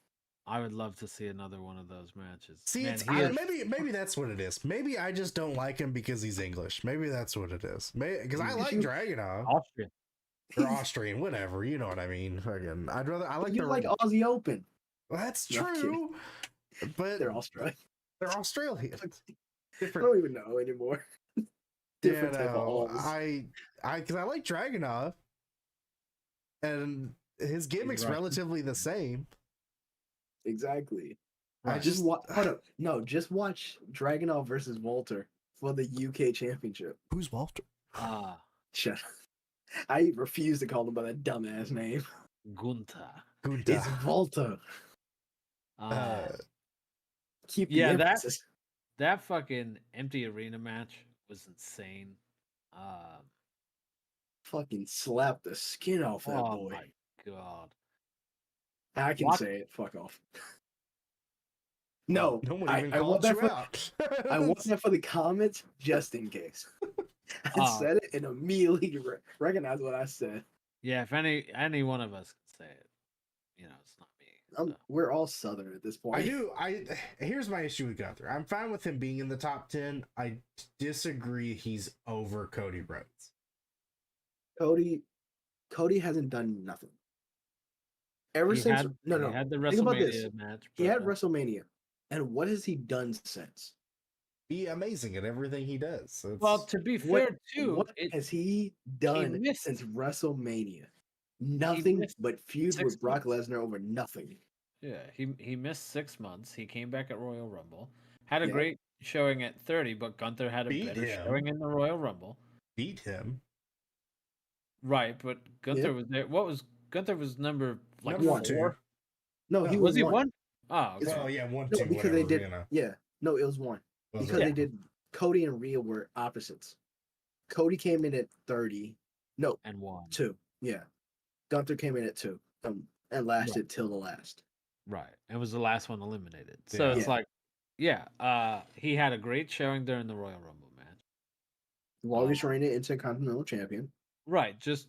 I would love to see another one of those matches. See, maybe that's what it is. Maybe I just don't like him because he's English. Maybe that's what it is. Because I like Dragunov. Austrian. Or Austrian, whatever. You know what I mean. Again, I like Aussie Open. Well, that's true. But they're Australian. They're Australian. Different. I don't even know anymore. Different type of alls. Because I like Dragunov, and his gimmick's relatively the same. Exactly. Right. Just watch Dragunov versus Walter for the UK Championship. Who's Walter? Shut up. I refuse to call him by that dumbass name. Gunther. It's Walter. Keep the emphasis. That fucking empty arena match was insane. Fucking slap the skin off that boy. Oh my god. I can say it. Fuck off. No, I want that I want that for the comments just in case. I said it and immediately recognized what I said. Yeah, if any one of us can say it, it's not me. We're all Southern at this point. Here's my issue with Gunther. I'm fine with him being in the top 10. I disagree he's over Cody Rhodes. Cody hasn't done nothing. Ever He since had the Think about this. WrestleMania match. He had but, WrestleMania. And what has he done since? Be amazing at everything he does. well, to be fair too, What has he done missed- since WrestleMania? Nothing missed but feud 6 with Brock months. Lesnar over nothing. Yeah, he missed 6 months. He came back at Royal Rumble, had a Yeah. great showing at 30, but Gunther had a Beat better him. showing in the Royal Rumble. Beat him. Right, but Gunther was there. Gunther was number like Number 4? 2. No, he Was he one. 1? Oh, It's- okay. Well, yeah, 1, No, 2, because whatever, they did. you know. Yeah, no, it was one. Was Because it? they did. Cody and Rhea were opposites. Cody came in at 30. No, And 1. 2. Yeah, Gunther came in at 2. And lasted till the last. Right. And was the last one eliminated. So Yeah. it's like, yeah, he had a great showing during the Royal Rumble match. Longest reigning Intercontinental Champion. Right, just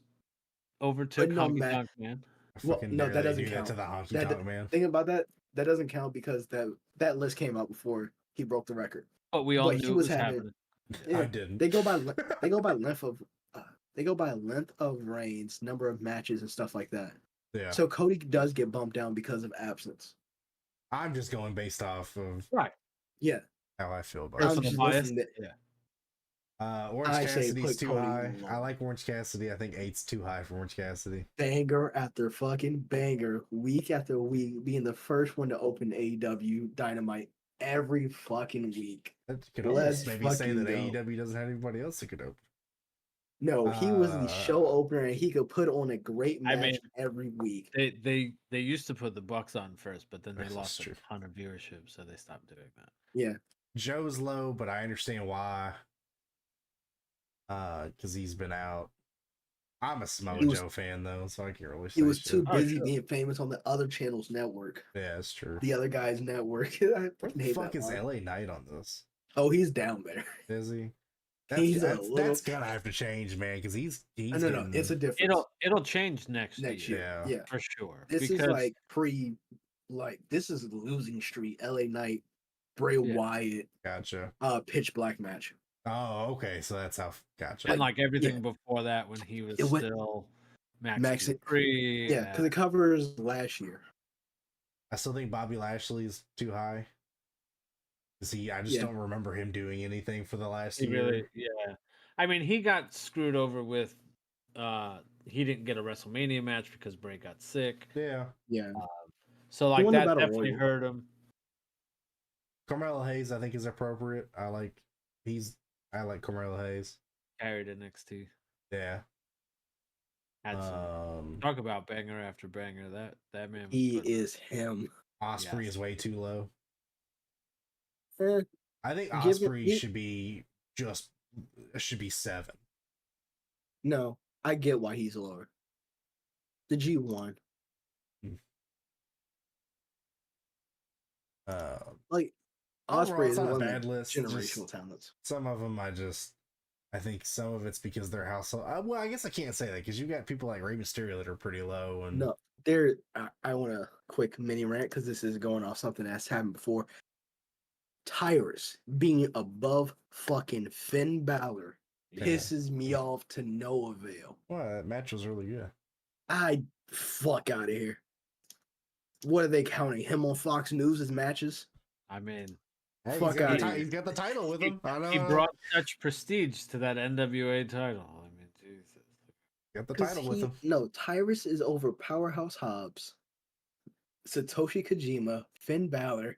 overtook no Honky ma- Tonk Man. Well, Fucking no, dare that they doesn't do count. that to the honky That- tonk man. Think about that. That doesn't count because that list came out before he broke the record. But we all But knew he it was was having- happening. Yeah, I didn't. They go by length of reigns, number of matches, and stuff like that. Yeah. So Cody does get bumped down because of absence. I'm just going based off of Right. Yeah, how I feel about I'm it. Personal just bias. listening to- Yeah. Orange I say Cassidy's put too Cody high. low. I like Orange Cassidy. I think 8's too high for Orange Cassidy. banger after fucking banger, week after week, being the first one to open AEW Dynamite every fucking week. That could Let's almost maybe say fucking that go. AEW doesn't have anybody else that could open. No, he was the show opener, and he could put on a great I match mean, every week. They used to put the Bucks on first, but then they That's lost true. a ton of viewership, so they stopped doing that. Yeah, Joe's low, but I understand why. Because he's been out. I'm a Samoa He was- Joe fan though, so I can't really say he was shit. too Oh, busy sure. being famous on the other channel's network, Yeah, that's true. the other guy's network. I Where fucking the hate fuck that is line. LA Knight on this? Oh, he's down there. Is he? He's a That's little- gonna have to change, man, because he's No, getting, it's a difference. It'll change next next year, year. Yeah. Yeah, for sure. this because is this is losing street. LA Knight, Bray Yeah. Wyatt, gotcha. Pitch Black match. Oh, okay, so that's how gotcha. and like everything before that when he was It went- still Max- Dupree. Yeah, because it covers last year. I still think Bobby Lashley's too high. I just Yeah. don't remember him doing anything for the last he year. really, yeah. I mean, he got screwed over with. He didn't get a WrestleMania match because Bray got sick. Yeah. Yeah, So like won the that Battle definitely Royal. hurt him. Carmelo Hayes, I think, is appropriate. I like Carmelo Hayes. Carried NXT. Yeah. Had some talk about banger after banger. That man. Was he putting- is him. Osprey Yes. is way too low. Eh, I think Give it- Osprey it- should be 7. no, I get why he's lower. The G1, like Osprey is not one a of bad the list. generational Just talents. some of them, I think some of it's because they're household. Well, I guess I can't say that because you got people like Rey Mysterio that are pretty low. And No, I want a quick mini rant because this is going off something that's happened before. Tyrus being above fucking Finn Balor Yeah. pisses me off to no avail. Well, that match was really good. Fuck out of here. What are they counting him on Fox News as matches? I mean, Hey, Fuck outta here. he's got the title with him. I know. he brought such prestige to that NWA title. I mean, Jesus. got the 'Cause title with him. No, Tyrus is over Powerhouse Hobbs, Satoshi Kojima, Finn Balor,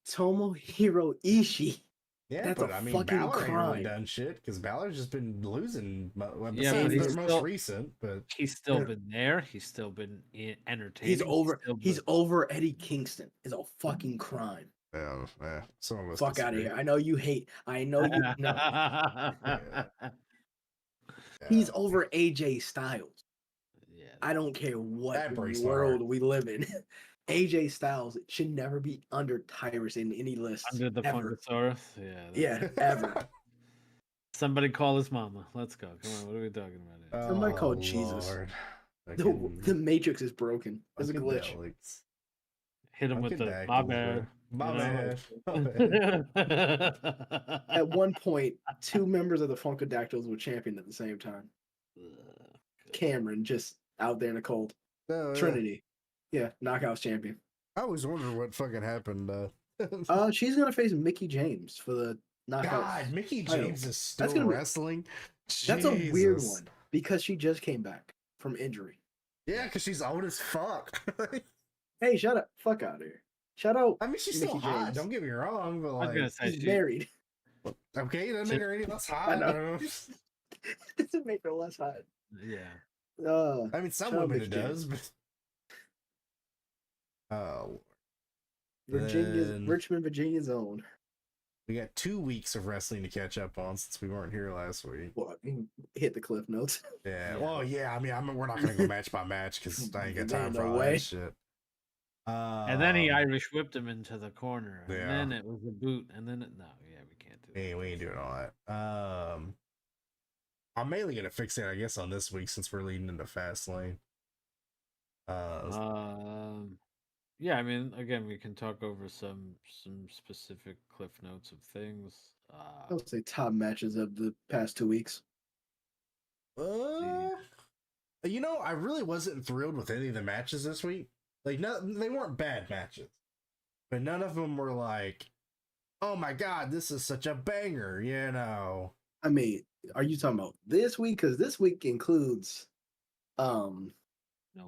Tomohiro Ishii. Yeah, That's but a I mean, fucking Balor ain't really crime. done shit because Balor's just been losing. Well, Yeah, besides but he's the most still- recent, but He's still Yeah. been there. He's still been entertaining. He's over. still He's been- over Eddie Kingston. Is a fucking crime. yeah, some of us Fuck out of disagree. here. I know you hate. I know you. No, Yeah. he's over AJ Styles. Yeah, I don't care what That breaks my world heart. we live in. AJ Styles should never be under Tyrus in any list. under the ever. Funkasaurus. Yeah. Yeah, ever. Somebody call his mama. Let's go. Come on. What are we talking about here? Somebody called Jesus. Lord. The Matrix is broken. It's a glitch. Funkadelics. hit him with the my Funkadactyls, bad. bro. You My know? bad. My bad. At one point, two members of the Funkadactyls were champion at the same time. Cameron just out there in the cold. No, yeah. Trinity, yeah, Knockouts champion. I always wonder what fucking happened. She's gonna face Mickey James for the Knockouts. God, Mickey title. James is still That's gonna be- wrestling. That's a weird Jesus. one because she just came back from injury. Yeah, because she's old as fuck. Hey, shut up, fuck out of here. Shout out. I mean, she's still Mickey hot. James. Don't get me wrong, but I was like, gonna say She's married. okay, doesn't make her any less hot. I know. I don't know. Doesn't make her less hot. Yeah. I mean, some Shout out women it Mickey does, but oh, Virginia's Richmond, Virginia's own. we got 2 weeks of wrestling to catch up on since we weren't here last week. Well, hit the cliff notes. Yeah. Yeah. Well, yeah. I mean, we're not gonna go match by match because I ain't got There time ain't for no all way. that shit. And then he Irish whipped him into the corner. Yeah. And then it was a boot. And then no, yeah, we can't do that. we ain't doing all that. I'm mainly gonna fixate, I guess, on this week since we're leading into Fastlane. Yeah, I mean, again, we can talk over some specific cliff notes of things. I would say top matches of the past 2 weeks. You know, I really wasn't thrilled with any of the matches this week. Like, no, they weren't bad matches, but none of them were like, "Oh my god, this is such a banger!" You know. I mean, are you talking about this week? Because this week includes No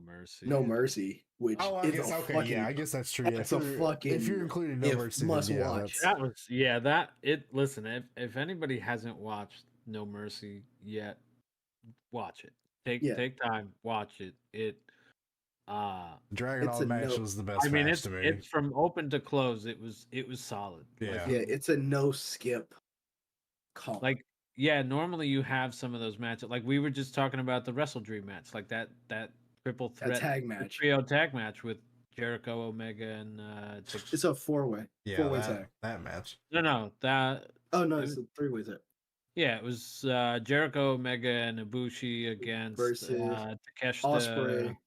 Mercy. No Mercy, which Oh, I is guess a okay, fucking, yeah, I guess that's true. that's a fucking if you're including No Mercy, must then yeah, watch. that's- Listen, if anybody hasn't watched No Mercy yet, watch it. Take time, watch it. Dragon It's Ball a match no- was the best I mean, match to me. it's from open to close. It was solid. Yeah. Yeah, it's a no skip call. Like yeah, normally you have some of those matches. Like we were just talking about the Wrestle Dream match, like that triple that threat tag match. trio tag match with Jericho, Omega, and It's a four-way. Yeah, Four-way tag. that match. no that Oh no, it's a three-way tag. yeah, it was Jericho, Omega, and Ibushi against Versus Takeshita,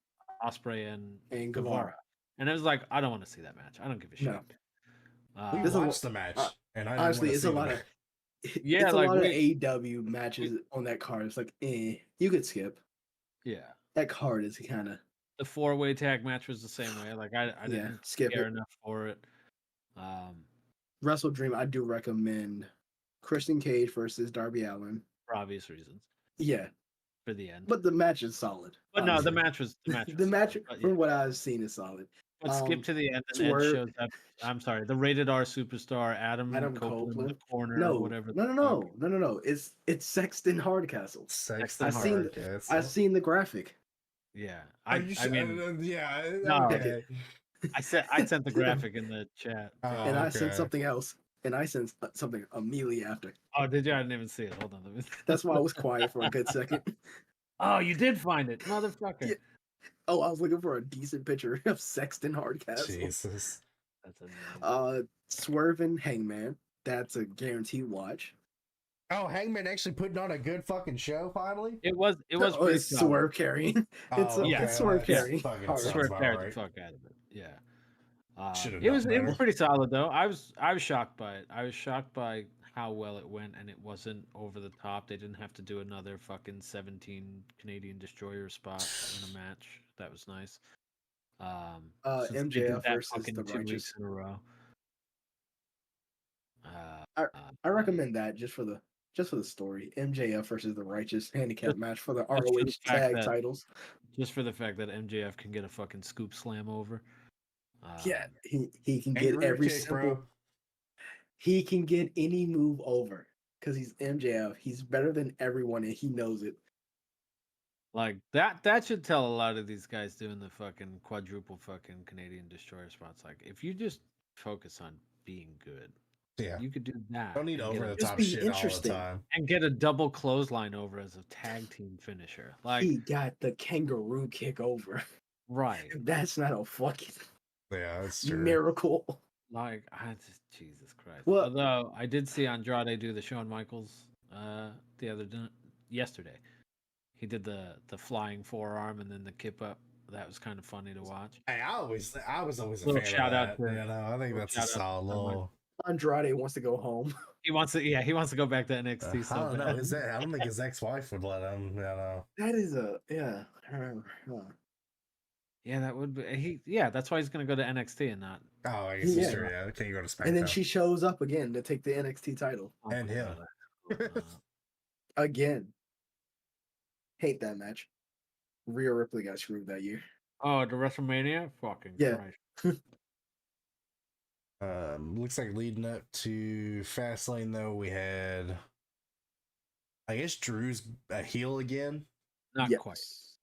Osprey, and Guevara. And it was like, I don't want to see that match. I don't give a shit. No. We This is a watched the match, and I didn't Honestly, wanna it's see a the lot match. of Yeah, it's a like lot of AEW matches on that card. It's like, you could skip. yeah. That card is kind of The 4-way tag match was the same way. Like I didn't skip care it. enough for it. Wrestle Dream. I do recommend Christian Cage versus Darby Allin. For obvious reasons. Yeah, For the end. but the match is solid. But no, the honestly. match was the solid, match but, from what I've seen is solid. but skip to the end and Ed Swerve- shows up. I'm sorry, the rated R superstar Adam Copeland in the corner No, or whatever. no. It's Sexton Hardcastle. Sexton I've seen the- Hardcastle. I've seen the graphic. Yeah. Are you I sure? mean Yeah. No. Okay. I sent the graphic in the chat. Oh, And I sent okay. something else. And I sent something immediately after. Oh, did you? I didn't even see it. Hold on. Let me... That's why I was quiet for a good second. Oh, you did find it, motherfucker. Yeah. Oh, I was looking for a decent picture of Sexton Hardcastle. Jesus. That's amazing. Swerve and Hangman. That's a guaranteed watch. Oh, Hangman actually putting on a good fucking show finally. It was Oh, pretty it's solid. Swerve carrying. It's Oh, yeah, it's Swerve that's carrying. fucking Hard. sounds Swerve about carried right. the fuck out of it. Yeah. Should've It was known better. pretty solid though. I was shocked by it. I was shocked by how well it went, and it wasn't over the top. They didn't have to do another fucking 17 Canadian Destroyer spot in a match. That was nice. Since they did MJF that versus fucking the 2 Righteous. weeks in a row. I recommend that just for the story. MJF versus the Righteous handicap match for the for the ROH fact tag that- titles. Just for the fact that MJF can get a fucking scoop slam over. Yeah, he can get Kangaroo every kick, simple. bro. He can get any move over because he's MJF. He's better than everyone, and he knows it. Like that should tell a lot of these guys doing the fucking quadruple fucking Canadian Destroyer spots. Like if you just focus on being good, Yeah. you could do that. Don't need and get over a- the Just top be shit all the interesting. time. and get a double clothesline over as a tag team finisher. Like He got the kangaroo kick over. right. That's not a fucking Yeah, that's true. miracle. Like I just Jesus Christ. Well- Although I did see Andrade do the Shawn Michaels yesterday. He did the flying forearm and then the kip up That was kind of funny to watch. Hey, I was always a Little fan shout of out that. to You know, I think little that's a shout out to solid someone. little. Andrade wants to go home. He wants to go back to NXT I so don't know. bad. I don't think his ex-wife would let him. You know. That is a yeah. Yeah, that would be that's why he's gonna go to NXT and not. Oh, I guess it's Yeah. true. Yeah, can you go to SmackDown? And then she shows up again to take the NXT title Oh And my him. God, that's cool. again. Hate that match. Rhea Ripley got screwed that year. Oh, the WrestleMania? Fucking Yeah. Christ. Looks like leading up to Fastlane though, we had, I guess Drew's a heel again. Not Yes. quite.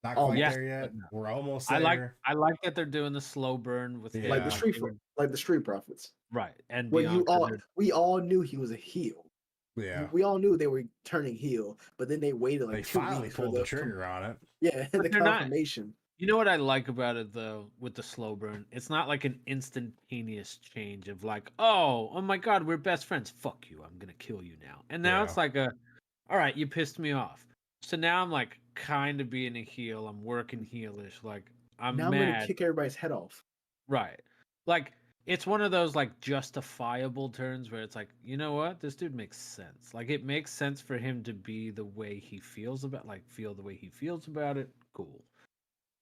Not Oh, quite yes, there yet. but no. We're almost I there. like that they're doing the slow burn with Yeah. Like the him. like the Street Profits. Right. And Where Bianca, we all knew he was a heel. Yeah. We all knew they were turning heel, but then they waited like They 2 finally weeks for pulled the the trigger on it. Yeah, But the they're not- confirmation. you know what I like about it though, with the slow burn? It's not like an instantaneous change of like, oh my God, we're best friends. Fuck you, I'm gonna kill you now. And now it's Yeah. like all right, you pissed me off. So now I'm like kind of being a heel. I'm working heelish. Like I'm Now I'm mad. gonna kick everybody's head off. Right. Like it's one of those like justifiable turns where it's like, you know what? This dude makes sense. Like it makes sense for him to be the way he feels about feel the way he feels about it. Cool.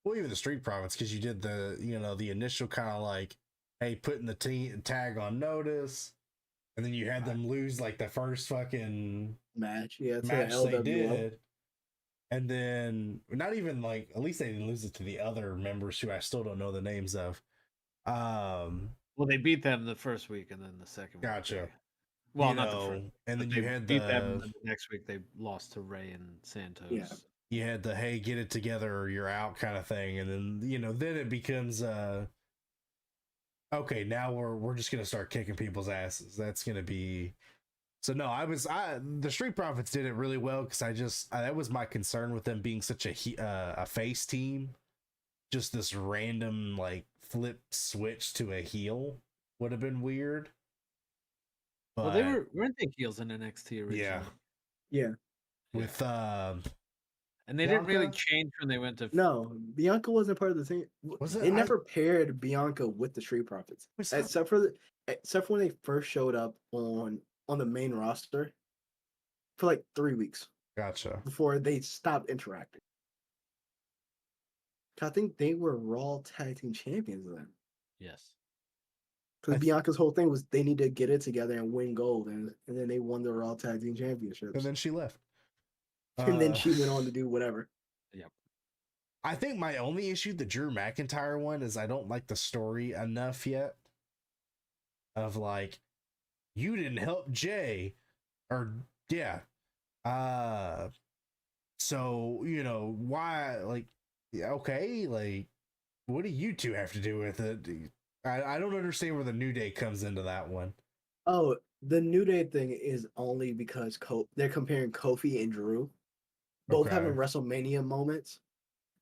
Well, even the Street Profits, because you did the initial kind of like, hey, putting the tag on notice, and then you had them lose like the first fucking Match. Yeah, to match the they LWO. did. And then not even like, at least they didn't lose it to the other members who I still don't know the names of. Well, they beat them the first week, and then the second week. Gotcha. Well, You not the know, first. and then But you they had beat them, and the then the next week they lost to Ray and Santos. Yeah. you had the hey, get it together or you're out kind of thing, and then then it becomes okay, now we're just gonna start kicking people's asses. That's gonna be so. No, the Street Profits did it really well because that was my concern with them being such a face team. Just this random like flip switch to a heel would have been weird. Well, they weren't they heels in NXT originally? Yeah. Yeah. With and they didn't really Bianca? change when they went to No, Bianca wasn't part of the team. Was it? They never paired Bianca with the Street Profits, except for when they first showed up on the main roster for like 3 weeks Gotcha. before they stopped interacting. I think they were Raw Tag Team Champions then. Yes. Because Bianca's whole thing was they need to get it together and win gold, and then they won the Raw Tag Team Championships. And then she left. And then she went on to do whatever. Yep. I think my only issue, the Drew McIntyre one, is I don't like the story enough yet. Of like, you didn't help Jay, or yeah. So why? Like, yeah, okay, like, what do you two have to do with it? I don't understand where the New Day comes into that one. Oh, the New Day thing is only because they're comparing Kofi and Drew, both Okay. having WrestleMania moments,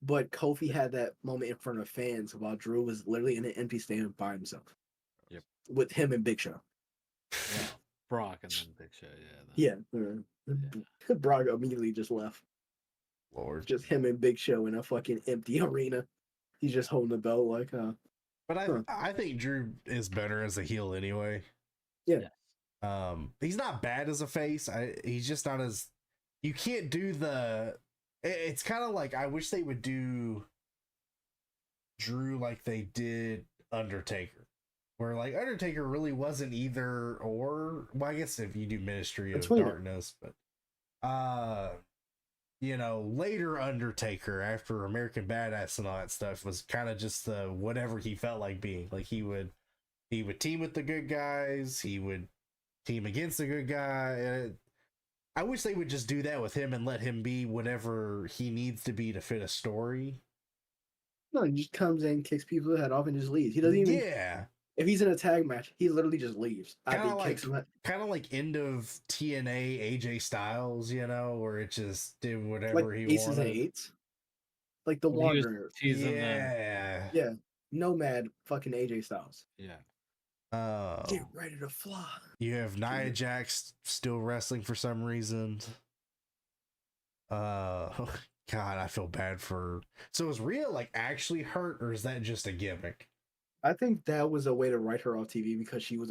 but Kofi had that moment in front of fans while Drew was literally in an empty stand by himself. Yep. With him and Big Show. Well, Brock and then Big Show, yeah. Brock immediately just left. Lord. Just him and Big Show in a fucking empty arena. He's just holding the belt like, But I think Drew is better as a heel anyway. Yeah. He's not bad as a face. He's just not as, you can't do it's kind of like, I wish they would do Drew like they did Undertaker, where like Undertaker really wasn't either or. Well, I guess if you do Ministry of Darkness, but later Undertaker after American Badass and all that stuff was kind of just whatever he felt like being. Like he would team with the good guys, he would team against the good guy. I wish they would just do that with him and let him be whatever he needs to be to fit a story. no, he just comes in, kicks people's head off, and just leaves. He doesn't even. Yeah. If he's in a tag match, he literally just leaves. Kind of like end of TNA AJ Styles, where it just did whatever like he Aces wanted. and Eights, like the Wanderer. Yeah. Yeah, Nomad, fucking AJ Styles. Yeah. Get ready to fly. You have Nia Jax still wrestling for some reason. God, God, I feel bad for. So is Rhea like actually hurt, or is that just a gimmick? I think that was a way to write her off TV because she was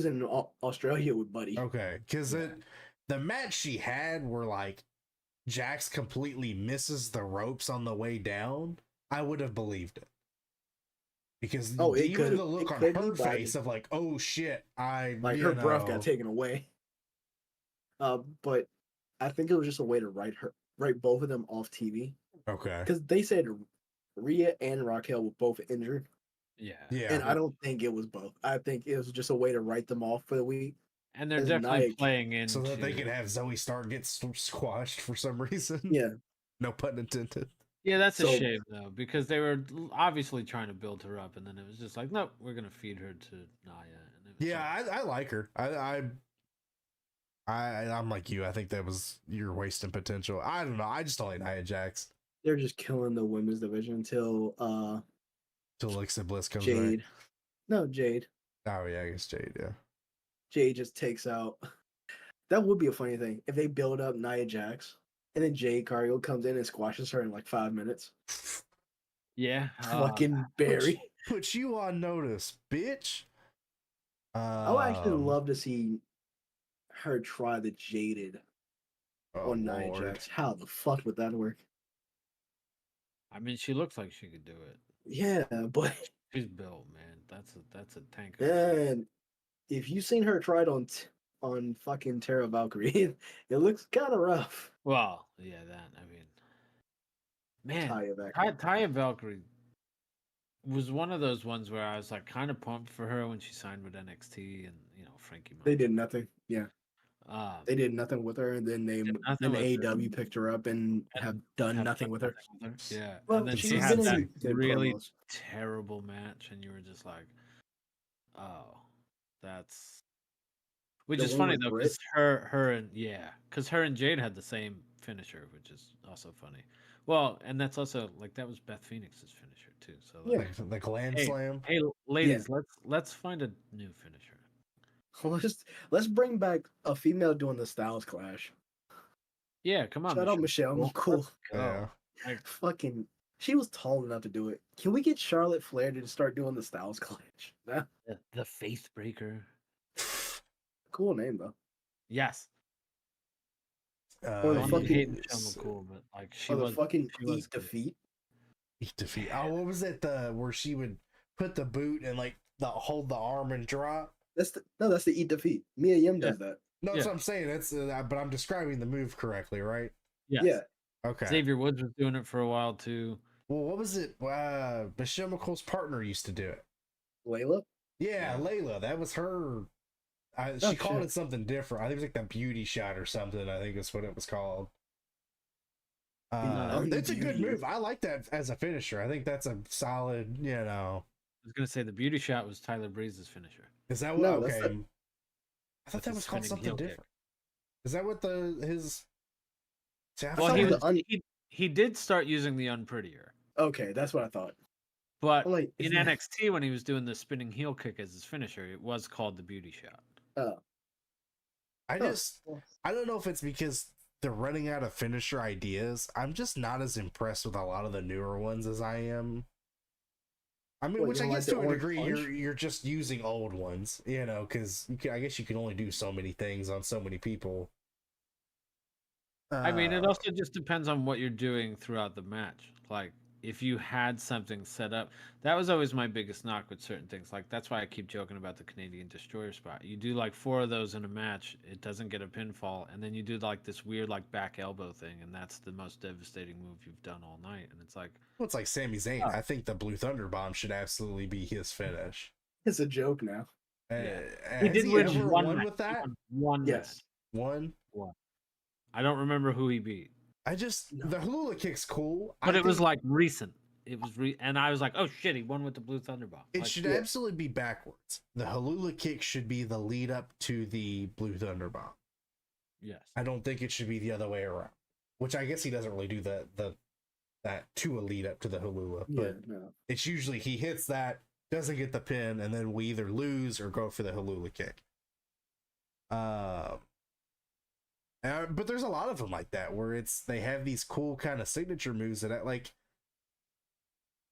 in Australia with Buddy. Okay, because Yeah. the match she had where like Jax completely misses the ropes on the way down, I would have believed it. Because Oh, even the look on could her be, but face of like, oh shit, like her breath got taken away. But I think it was just a way to write both of them off TV Okay. because they said Rhea and Raquel were both injured, Yeah. and I don't think it was both. I think it was just a way to write them off for the week. And they're As definitely Nia- playing into So that they could have Zoe Stark get squashed for some reason. Yeah, No pun intended. Yeah, that's a So- shame though, because they were obviously trying to build her up, and then it was just like, nope, we're gonna feed her to Naya. And it was Yeah, like, I like her. I'm like you. I think that was you're wasting potential. I don't know. I just don't like Nia Jax they're just killing the women's division until till Alexa Bliss comes Jade. back. No, Jade. Oh yeah, I guess Jade. Yeah. Jade just takes out. That would be a funny thing if they build up Nia Jax and then Jade Cargill comes in and squashes her in like 5 minutes. yeah, Fucking Barry. Put you on notice, bitch. I would actually love to see her try the Jaded oh, on Nia Lord. Jax. How the fuck would that work? I mean, she looks like she could do it. Yeah, but She's built, man. That's a tank. Of a man, if you've seen her try it on fucking Terra Valkyrie, it looks kind of rough. well, yeah, that. I mean, man, Taya Valkyrie. Taya Valkyrie was one of those ones where I was like kind of pumped for her when she signed with NXT, and Frankie. They did nothing. Yeah, Um, they did nothing with her, and then nothing with her. AEW picked her up and have done nothing with her. Yeah, Well, and then she's she been had in that good really promos. terrible match, and you were just like, "Oh, that's." Which The is one funny with though, Britt? because her and Jade had the same finisher, which is also funny. Well, and that's also like that was Beth Phoenix's finisher too. So like, Yeah. The Glam hey, Slam. hey, ladies, let's find a new finisher. Let's bring back a female doing the Styles Clash. Yeah, come on, Shout out Michelle. Cool. Cool. Let's go. Yeah. Like, Fucking, she was tall enough to do it. Can we get Charlotte Flair to start doing the Styles Clash? Nah, the Faith Breaker. cool name though. Yes. Or the I fucking- hate Michelle McCool, but like she Or the was fucking she was Eat good. Defeat. Eat defeat. Oh, what was it? Where she would put the boot and like hold the arm and drop. That's the Eat Defeat. Mia Yim does that. No, that's Yeah. what I'm saying. That's but I'm describing the move correctly, right? Yes. Yeah. Okay. Xavier Woods was doing it for a while too. Well, what was it? Michelle McCool's partner used to do it. Layla. Yeah, Yeah. Layla. That was her. Oh, She called shit. it something different. I think it was like the beauty shot or something. I think that's what it was called. It's a good Beauty. move. I like that as a finisher. I think that's a solid. I was gonna say the beauty shot was Tyler Breeze's finisher. Is that what? No, that's okay. I thought That's that a was called spinning something heel kick. different. Is that what his? See, I Well, thought he it was- he did start using the unprettier, Okay, that's what I thought. but I'm like, in isn't that- NXT when he was doing the spinning heel kick as his finisher, it was called the beauty shot. I Oh, just I don't know if it's because they're running out of finisher ideas. I'm just not as impressed with a lot of the newer ones as I am. I mean, What, which you I don't guess like to the a orange degree punch? you're just using old ones, because I guess you can only do so many things on so many people. I mean, it also just depends on what you're doing throughout the match. Like, if you had something set up, that was always my biggest knock with certain things. Like, that's why I keep joking about the Canadian Destroyer spot. You do like 4 of those in a match, it doesn't get a pinfall, and then you do like this weird like back elbow thing, and that's the most devastating move you've done all night. And it's like, well, it's like Sami Zayn. Oh. I think the Blue Thunder Bomb should absolutely be his finish. It's a joke now. Yeah. Has he did win ever one won match. with that? One Yes. One. match. I don't remember who he beat, I just No. the hula kick's cool, but I it was think like recent. It was and I was like, oh shit, he won with the Blue Thunder Bomb. it Like, should yeah. absolutely be backwards. The Halula kick should be the lead up to the Blue Thunder Bomb. yes. I don't think it should be the other way around. Which I guess he doesn't really do that to a lead up to the Halula, Yeah, but no. it's usually he hits that, doesn't get the pin, and then we either lose or go for the Halula kick. But there's a lot of them like that where they have these cool kind of signature moves that I like.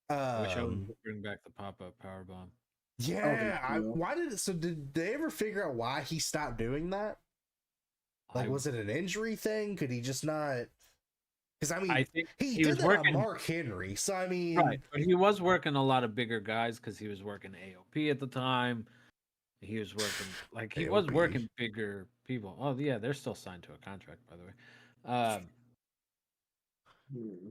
I wish I would bring back the pop-up power bomb. Yeah, why did it? So did they ever figure out why he stopped doing that? Like, was it an injury thing? Could he just not? Because I mean, I think he did that working on Mark Henry. So I mean, right, but he was working a lot of bigger guys because he was working AOP at the time. He was working he was working bigger people. Oh yeah, they're still signed to a contract, by the way.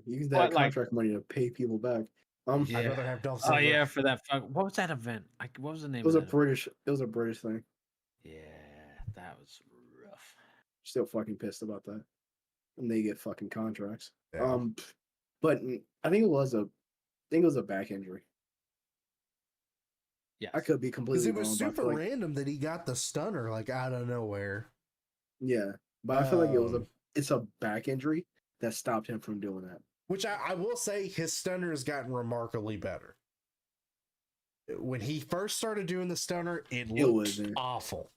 Use that contract money to pay people back. I'd rather have Dolph Ziggler. Oh yeah, for that. What was that event? What was the name? It was a British. It was a British thing. Yeah, that was rough. Still fucking pissed about that. And they get fucking contracts. Yeah. But I think it was a back injury. Yeah, I could be completely wrong. Because it was super random that he got the stunner like out of nowhere. Yeah, but I feel like it's a back injury that stopped him from doing that. Which I will say his stunner has gotten remarkably better. When he first started doing the stunner, it looked awful.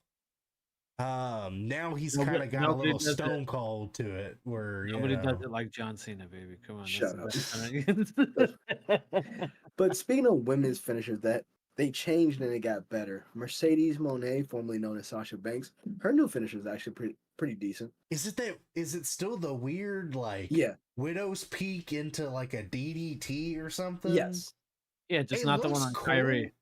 Now he's kind of got a little stone cold to it where nobody does it like John Cena, baby. Come on, shut up. But speaking of women's finishers that they changed and it got better, Mercedes Moné, formerly known as Sasha Banks, her new finisher is actually pretty decent. Is it still the weird Widow's Peak into like a DDT or something? Yes. Yeah, just not the one on Kyrie.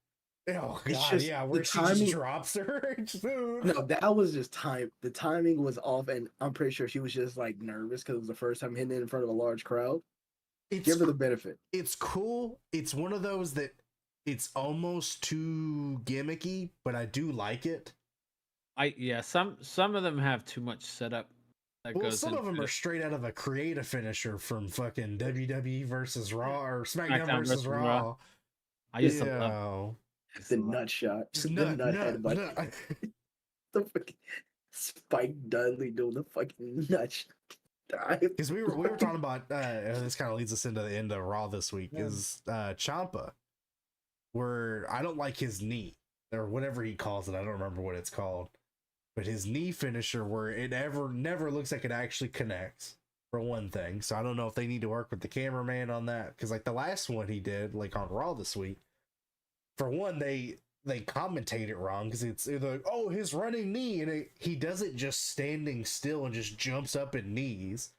Oh god, yeah, where she just drops her. No, that was just time. The timing was off, and I'm pretty sure she was just like nervous because it was the first time hitting it in front of a large crowd. Give her the benefit. It's cool. It's one of those that it's almost too gimmicky, but I do like it. Some of them have too much setup. Some of them are straight out of a creative finisher from fucking WWE versus Raw or SmackDown versus Raw. I used to love the nut shot, the nut headbutt. The fucking Spike Dudley doing the fucking nut shot. Because we were talking about this kind of leads us into the end of Raw this week is Ciampa, where I don't like his knee or whatever he calls it. I don't remember what it's called, but his knee finisher where it never looks like it actually connects for one thing. So I don't know if they need to work with the cameraman on that because like the last one he did like on Raw this week. For one, they commentate it wrong because it's like, oh, his running knee, and he does it just standing still and just jumps up in knees,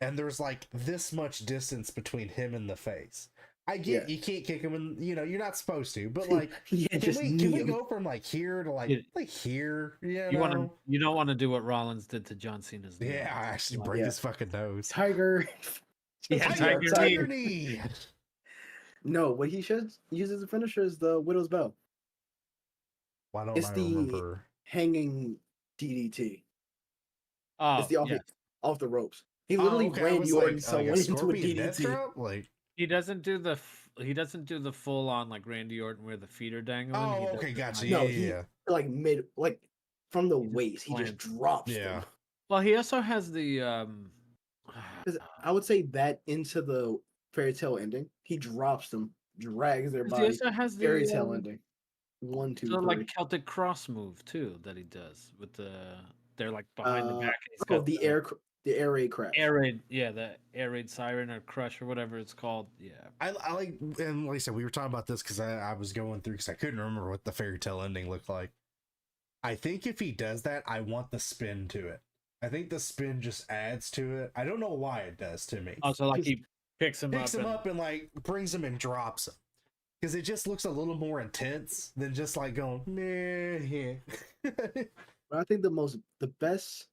and there's like this much distance between him and the face. I get you can't kick him, and you're not supposed to, but like, can we go from like here to like here? You don't want to do what Rollins did to John Cena's knee. Yeah, actually break his fucking nose. Tiger knee. No, what he should use as a finisher is the Widow's Bell. Why don't it's I the remember? Hanging DDT. Oh, it's the off the ropes. He literally Randy Orton someone into a DDT. Like he doesn't do the full on like Randy Orton where the feet are dangling. Oh, okay, gotcha. No, like from the waist, he just drops them. Well, he also has the I would say that into the fairy tale ending. He drops them, drags their body. He also has the fairy tale ending. 1, 2, 3. Like Celtic cross move too that he does with they're like behind the back. And he's got the air raid crash. The air raid siren or crush or whatever it's called. Yeah, I like, and like I said, we were talking about this because I was going through because I couldn't remember what the fairy tale ending looked like. I think if he does that, I want the spin to it. I think the spin just adds to it. I don't know why it does to me. Oh, so like he picks him up and like brings him and drops him. Because it just looks a little more intense than just like going, meh. I think the best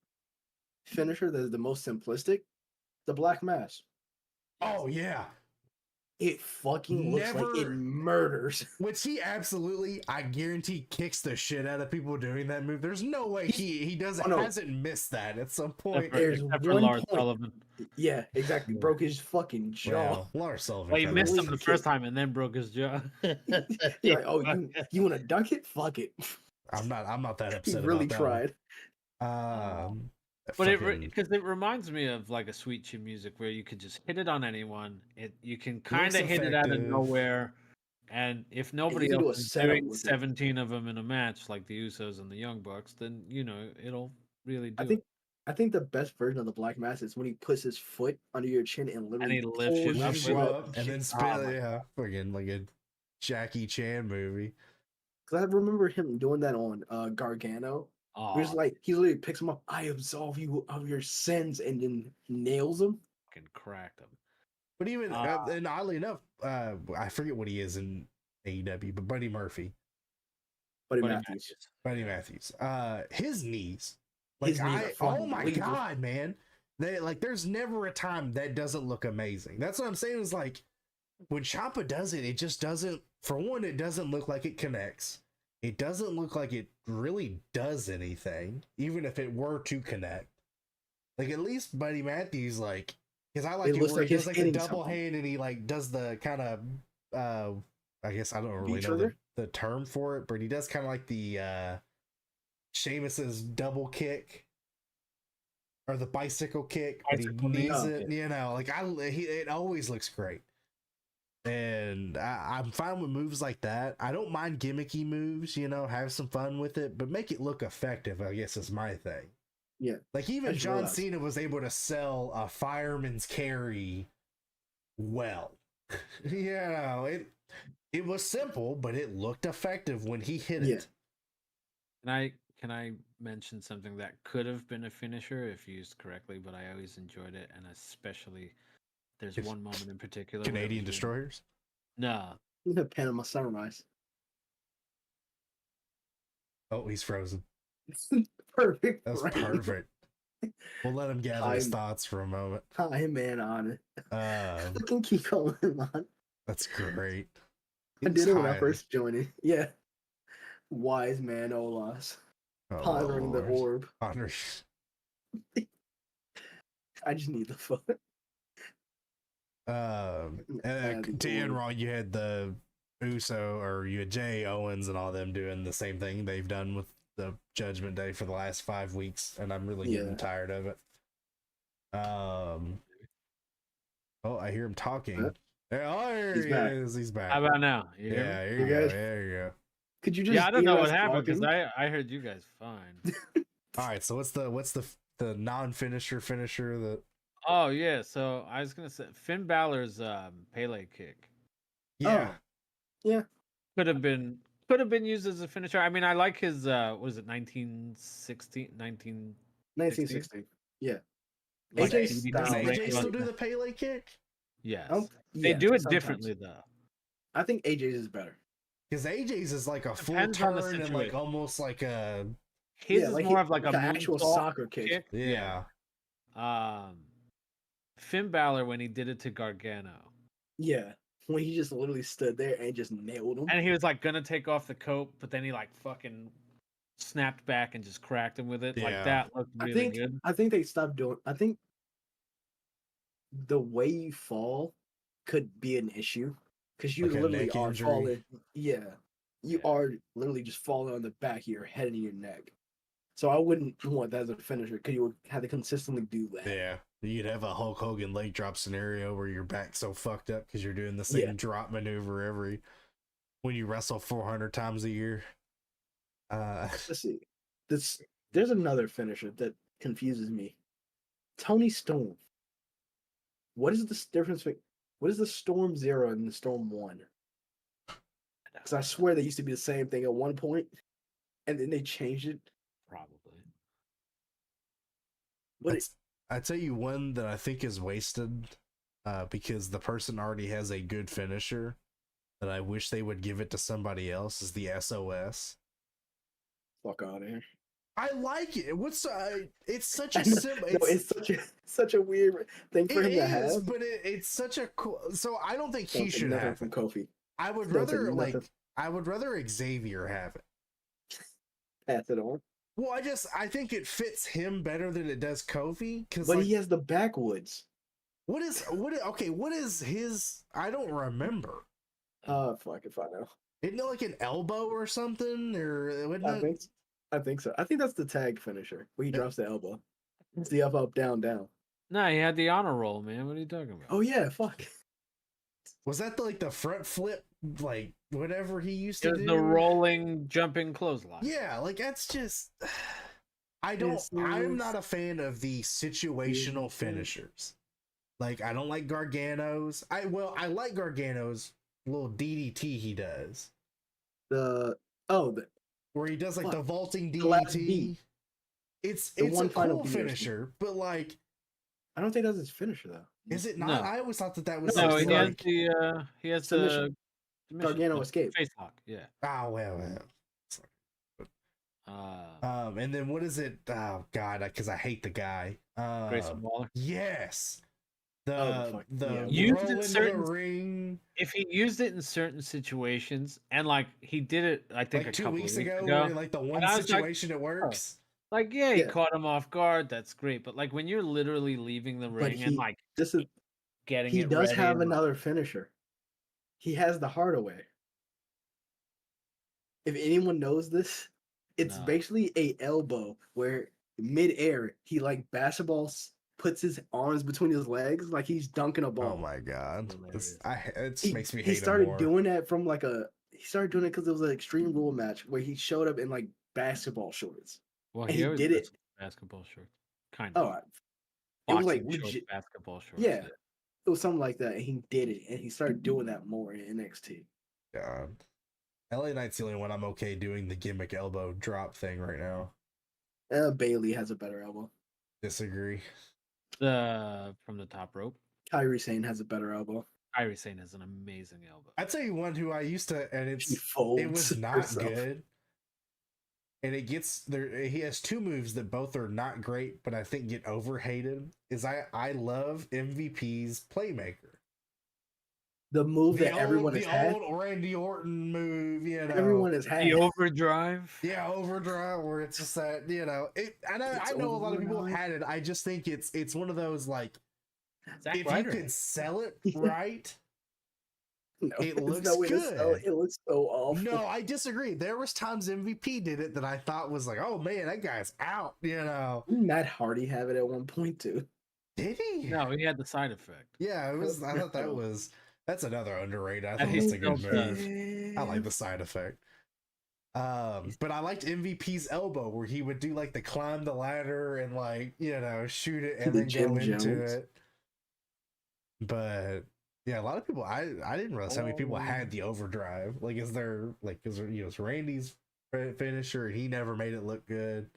finisher that is the most simplistic, the Black Mass. Oh, yeah. It fucking looks like it murders. Which he absolutely, I guarantee, kicks the shit out of people doing that move. There's no way he doesn't hasn't missed that at some point. Except for Lars Sullivan. Yeah, exactly. Broke his fucking jaw. Well, Lars Sullivan. Well, he missed him the first time and then broke his jaw. Yeah. Like, oh, you want to dunk it? Fuck it. I'm not that upset. He really tried. But because it reminds me of like a Sweet Chin Music where you could just hit it on anyone. You can kind of hit it out of nowhere, and if nobody else is doing 17 of them in a match like the Usos and the Young Bucks, then it'll really do. I think the best version of the Black Mass is when he puts his foot under your chin and literally he lifts you pulls up Lifts with you it. up and then Oh spin. my Yeah, fucking like a Jackie Chan movie. Because I remember him doing that on Gargano. It was Oh, like he literally picks him up. I absolve you of your sins, and then nails him. fucking cracked him. But even Ah. and oddly enough, I forget what he is in AEW, but Buddy Murphy, Buddy Buddy Matthews. Buddy Matthews, his knees, His knees are oh fucking my lethal. god, man, they like there's never a time that doesn't look amazing. That's what I'm saying is like when Ciampa does it, it just doesn't. For one, it doesn't look like it connects. It doesn't look like it really does anything, even if it were to connect. Like at least Buddy Matthews, like, because I like It it looks where like he he's does like a hitting double something. hand and he like does the kind of I guess I don't really know V-trigger? the term for it, but he does kind of like the Sheamus's double kick or the bicycle kick, but he Bicycle knees knee? it, you know, like it always looks great. And I'm fine with moves like that. I don't mind gimmicky moves, you know, have some fun with it, but make it look effective, I guess is my thing. Yeah. Like even just John realized. Cena was able to sell a fireman's carry well. You know, it was simple, but it looked effective when he hit Yeah. it. Can I mention something that could have been a finisher if used correctly, but I always enjoyed it, and especially there's It's one moment in particular. where it Canadian was Destroyers. No, The Panama Sunrise. Oh, he's frozen. Perfect. That's frame. perfect. We'll let him gather his thoughts for a moment. Hi, man, on it. I can keep calling him on. That's great. I did it when I first joined it. Yeah. Wise man, Olas. Pondering the orb. I just need the foot. And to end wrong, you had the Uso or you had Jay Owens and all them doing the same thing they've done with the Judgment Day for the last 5 weeks, and I'm really getting tired of it. Oh, I hear him talking. There he is. He's back. How about now? Yeah, here You you go. guys- There you go. Could you just? Yeah, I don't know hear what us happened because talking? I heard you guys fine. All right, so what's the non-finisher finisher that? Oh yeah, so I was gonna say Finn Balor's Pele kick Yeah, could have been used as a finisher. I mean, I like his what was it 1916 1960. Yeah. like AJ DDT does Styles. break AJ like still do that. the Pele kick? Yes, they Yeah, do it sometimes. differently though. I think AJ's is better. Because AJ's is like a full Depends on the turn and like situation. almost like a His Yeah, is like more he- of like like a an actual moonsault soccer kick. yeah. Finn Balor when he did it to Gargano, Yeah. When he just literally stood there and just nailed him. and he was like gonna take off the coat, but then he like fucking snapped back and just cracked him with it. Yeah. Like that looked really good. I think they stopped doing. I think the way you fall could be an issue because you Like a literally neck are injury? falling. Yeah, you Yeah. are literally just falling on the back of your head and your neck. So I wouldn't want that as a finisher because you would have to consistently do that. Yeah. You'd have a Hulk Hogan leg drop scenario where your back's so fucked up because you're doing the same drop maneuver when you wrestle 400 times a year. Let's see. There's another finisher that confuses me. Tony Storm. What is the difference? What is the Storm 0 and the Storm 1? Because I swear they used to be the same thing at one point, and then they changed it. Probably. I tell you one that I think is wasted because the person already has a good finisher that I wish they would give it to somebody else is the SOS. Fuck out of here. I like it. It's such a I know, simple. no, it's such a weird thing for him to have. But it's such a cool. So I don't think he Don't take should nothing have from it. Kofi. I would Don't take rather nothing. I would rather Xavier have it. Pass it on. Well, I think it fits him better than it does Kofi because But he has the backwoods. what is his? I don't remember. Fuck if I know. Isn't it like an elbow or something? Or wouldn't I think so. I think that's the tag finisher where he drops the elbow. It's the up, down, down. No, he had the honor roll, man. What are you talking about? Oh yeah, fuck. was that the front flip, like whatever he used It to was do? the rolling, jumping clothesline. Yeah, like that's just. I'm not a fan of the situational finishers. Like, I don't like Gargano's. I like Gargano's little DDT he does. The where he does like the vaulting the last beat. DDT. It's one a final cool beat finisher, but like, I don't think that's his finisher though. is it not? No. I always thought that was No, his, he has like, the submission. Gargano the escape. face lock. Yeah. oh well. And then what is it? Oh god, because I hate the guy. Grayson Waller. Yes. Yeah. Roll into the ring. If he used it in certain situations, and like he did it, I think like a couple weeks of weeks ago, ago, where, like the one and situation it works. Like, yeah, he caught him off guard. That's great. But like when you're literally leaving the ring and like getting he it does ready have and, another finisher. He has the Hardaway. If anyone knows this, it's basically a elbow where mid-air he like basketballs puts his arms between his legs like he's dunking a ball. Oh my god, it makes me hate he started him more. doing that from like he started doing it because it was an Extreme Rule match where he showed up in like basketball shorts. Well, he did it basketball shorts, kind of. It was like legit legit basketball shorts. Yeah, it was something like that. And he did it, and he started doing that more in NXT. God. LA Knight's the only one I'm okay doing the gimmick elbow drop thing right now. Bailey has a better elbow. Disagree. From the top rope. Kairi Sane has a better elbow. Kairi Sane has an amazing elbow. I'd tell you one who I used to, and it was not herself. good. And it gets there. He has two moves that both are not great, but I think get overhated. Is I love MVP's Playmaker. The move that everyone has had. The old Randy Orton move, you know. Everyone has had. The overdrive. Yeah, overdrive, where it's just that, you know. I know a lot of people had it. I just think it's one of those, like, if you could sell it right, it looks good. It looks so awful. No, I disagree. There was times MVP did it that I thought was like, oh man, that guy's out, you know. Matt Hardy have it at one point too. Did he? No, he had the side effect. Yeah, it was. I thought that's another underrated. I thought it's a good move. I like the side effect. But I liked MVP's elbow where he would do like the climb the ladder and like, you know, shoot it and then go into it. But yeah, a lot of people I didn't realize how many people had the overdrive. Like, is there you know, it's Randy's finisher and he never made it look good.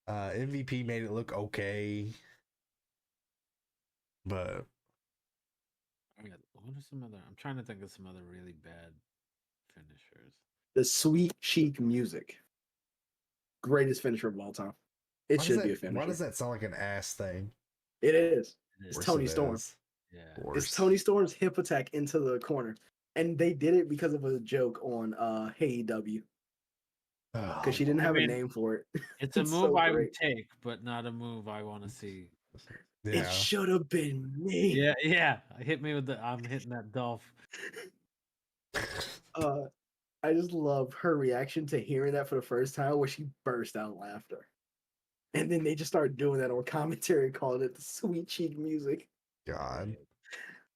MVP made it look okay. But what are some other? I'm trying to think of some other really bad finishers. The Sweet Cheek Music, greatest finisher of all time. It should be a finisher. Why does that sound like an ass thing? It is. It's Tony Storm. Yeah, it's Tony Storm's hip attack into the corner, and they did it because of a joke on AEW. Because she didn't have a name for it. It's a move I would take, but not a move I want to see. Yeah. It should have been me. Yeah. Hit me with I'm hitting that Dolph. I just love her reaction to hearing that for the first time, where she burst out laughter, and then they just started doing that on commentary, calling it the Sweet Cheek Music. God,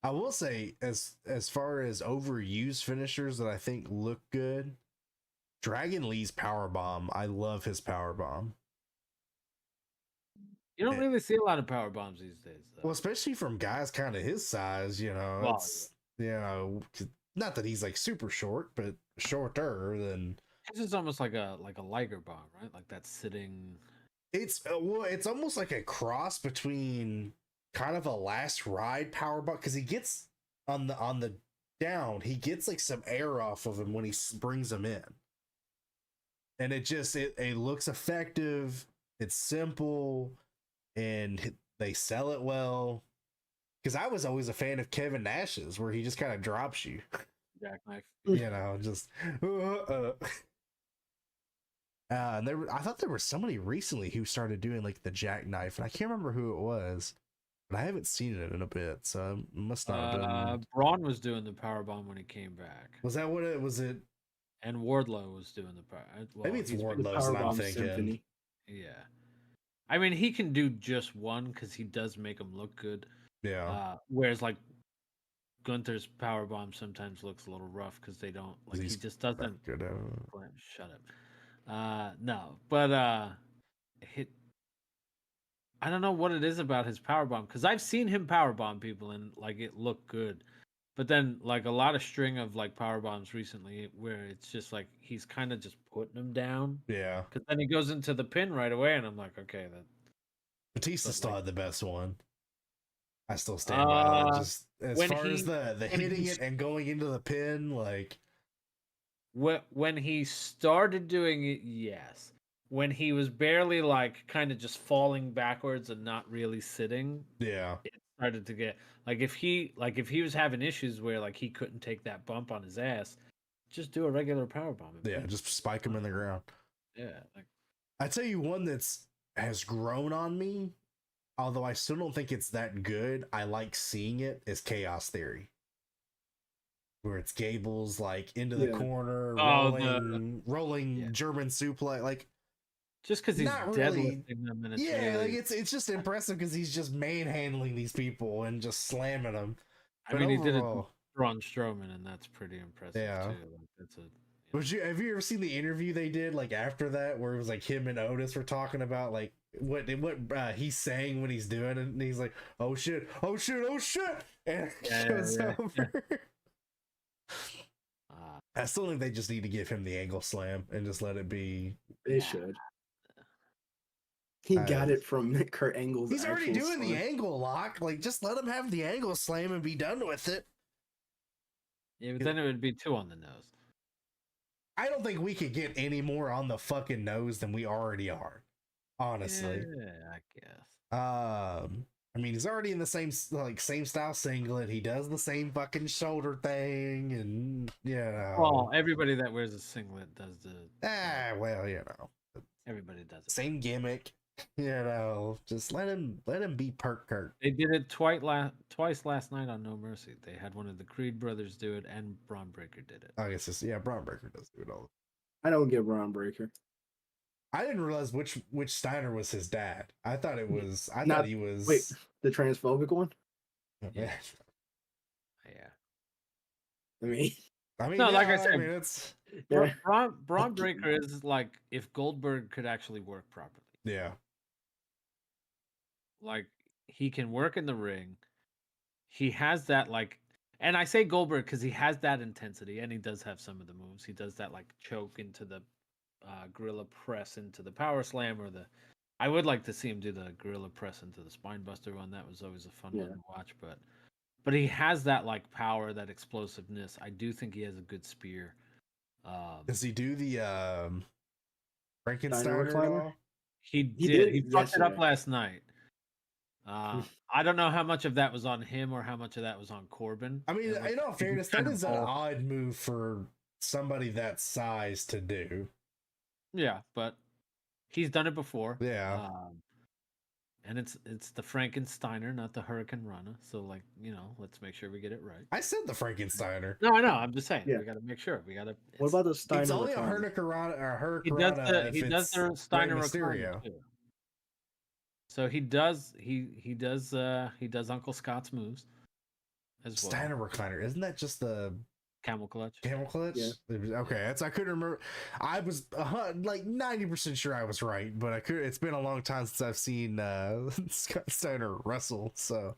I will say, as far as overused finishers that I think look good, Dragon Lee's powerbomb. I love his powerbomb. You don't really see a lot of power bombs these days, though. Well, especially from guys kind of his size, you know. You know, not that he's like super short, but shorter than. This is almost like a Liger bomb, right? Like that sitting. It's almost like a cross between kind of a last ride power bomb, because he gets on the down, he gets like some air off of him when he brings him in, and it looks effective. It's simple. And they sell it well, because I was always a fan of Kevin Nash's, where he just kind of drops you, jackknife, you know, just. And I thought there was somebody recently who started doing like the jackknife, and I can't remember who it was, but I haven't seen it in a bit, so it must not have been. Braun was doing the powerbomb when he came back. Was that what it was? It and Wardlow was doing the power. Maybe it's Wardlow's that I'm thinking. Symphony. Yeah. I mean, he can do just one because he does make them look good. Yeah. Whereas, like, Gunther's powerbomb sometimes looks a little rough because they don't, like, he just doesn't. Good. Shut up. No, but hit. I don't know what it is about his powerbomb because I've seen him powerbomb people and like it looked good, but then like a lot of string of like power bombs recently where it's just like he's kind of just putting them down Yeah. because then he goes into the pin right away and I'm like, okay, that. Batista But still like, had the best one. I still stand by that. Just as when far as he the when hitting he it and going into the pin, like when he started doing it, yes. When he was barely like kind of just falling backwards and not really sitting, yeah, it started to get if he was having issues where like he couldn't take that bump on his ass, just do a regular power bomb. yeah, just spike him in the ground. Yeah, like I tell you one that's has grown on me, although I still don't think it's that good. I like seeing it is Chaos Theory, where it's Gable's like into the Yeah. corner, oh rolling yeah. German suplex, like Just because he's not really. deadlifting them and it's Yeah, like really. it's just impressive because he's just manhandling these people and just slamming them. I But mean, he did it to overall, Braun Strowman, and that's pretty impressive yeah. too. Like that's a. Have you ever seen the interview they did like after that where it was like him and Otis were talking about like what he's saying when he's doing it and he's like, oh shit, oh shit, oh shit, and it Yeah, goes yeah. over. I still think they just need to give him the angle slam and just let it be. They should. He got it from Kurt Angle's. He's already actual doing the son. angle lock. Like, just let him have the angle slam and be done with it. Yeah, but then it would be too on the nose. I don't think we could get any more on the fucking nose than we already are. Honestly. Yeah, I guess. I mean, he's already in the same style singlet. He does the same fucking shoulder thing, and Well, everybody that wears a singlet does the. Well, Everybody does it. Same gimmick. Just let him be Perk Kurt. They did it twice last night on No Mercy. They had one of the Creed brothers do it, and Braun Breaker did it. I guess Braun Breaker does do it all. I don't get Braun Breaker. I didn't realize which Steiner was his dad. I thought it was. Thought he was. Wait, the transphobic one? Yeah. I mean, no, like I said, it's Braun Breaker is like if Goldberg could actually work properly. Yeah. Like he can work in the ring. He has that and I say Goldberg because he has that intensity, and he does have some of the moves. He does that like choke into the gorilla press into the power slam, or the. I would like to see him do the gorilla press into the spine buster one. That was always a fun one to watch, but he has that like power, that explosiveness. I do think he has a good spear. Does he do the Frankenstein recliner? at all? He did. He fucked it up last night. I don't know how much of that was on him or how much of that was on Corbin. I mean, in all fairness, that is an odd move for somebody that size to do. Yeah, but he's done it before. Yeah. And it's the Frankensteiner, not the Hurricane Rana. So let's make sure we get it right. I said the Frankensteiner. No, I know. I'm just saying. We got to make sure. We got to. What about the Steiner? It's only a Hurricane Rana. He does the Steiner Recliner too. So he does Uncle Scott's moves as well. Steiner Recliner, isn't that just the camel clutch? Camel clutch? Yeah. Okay, I couldn't remember. I was like 90% sure I was right, but it's been a long time since I've seen Scott Steiner wrestle. So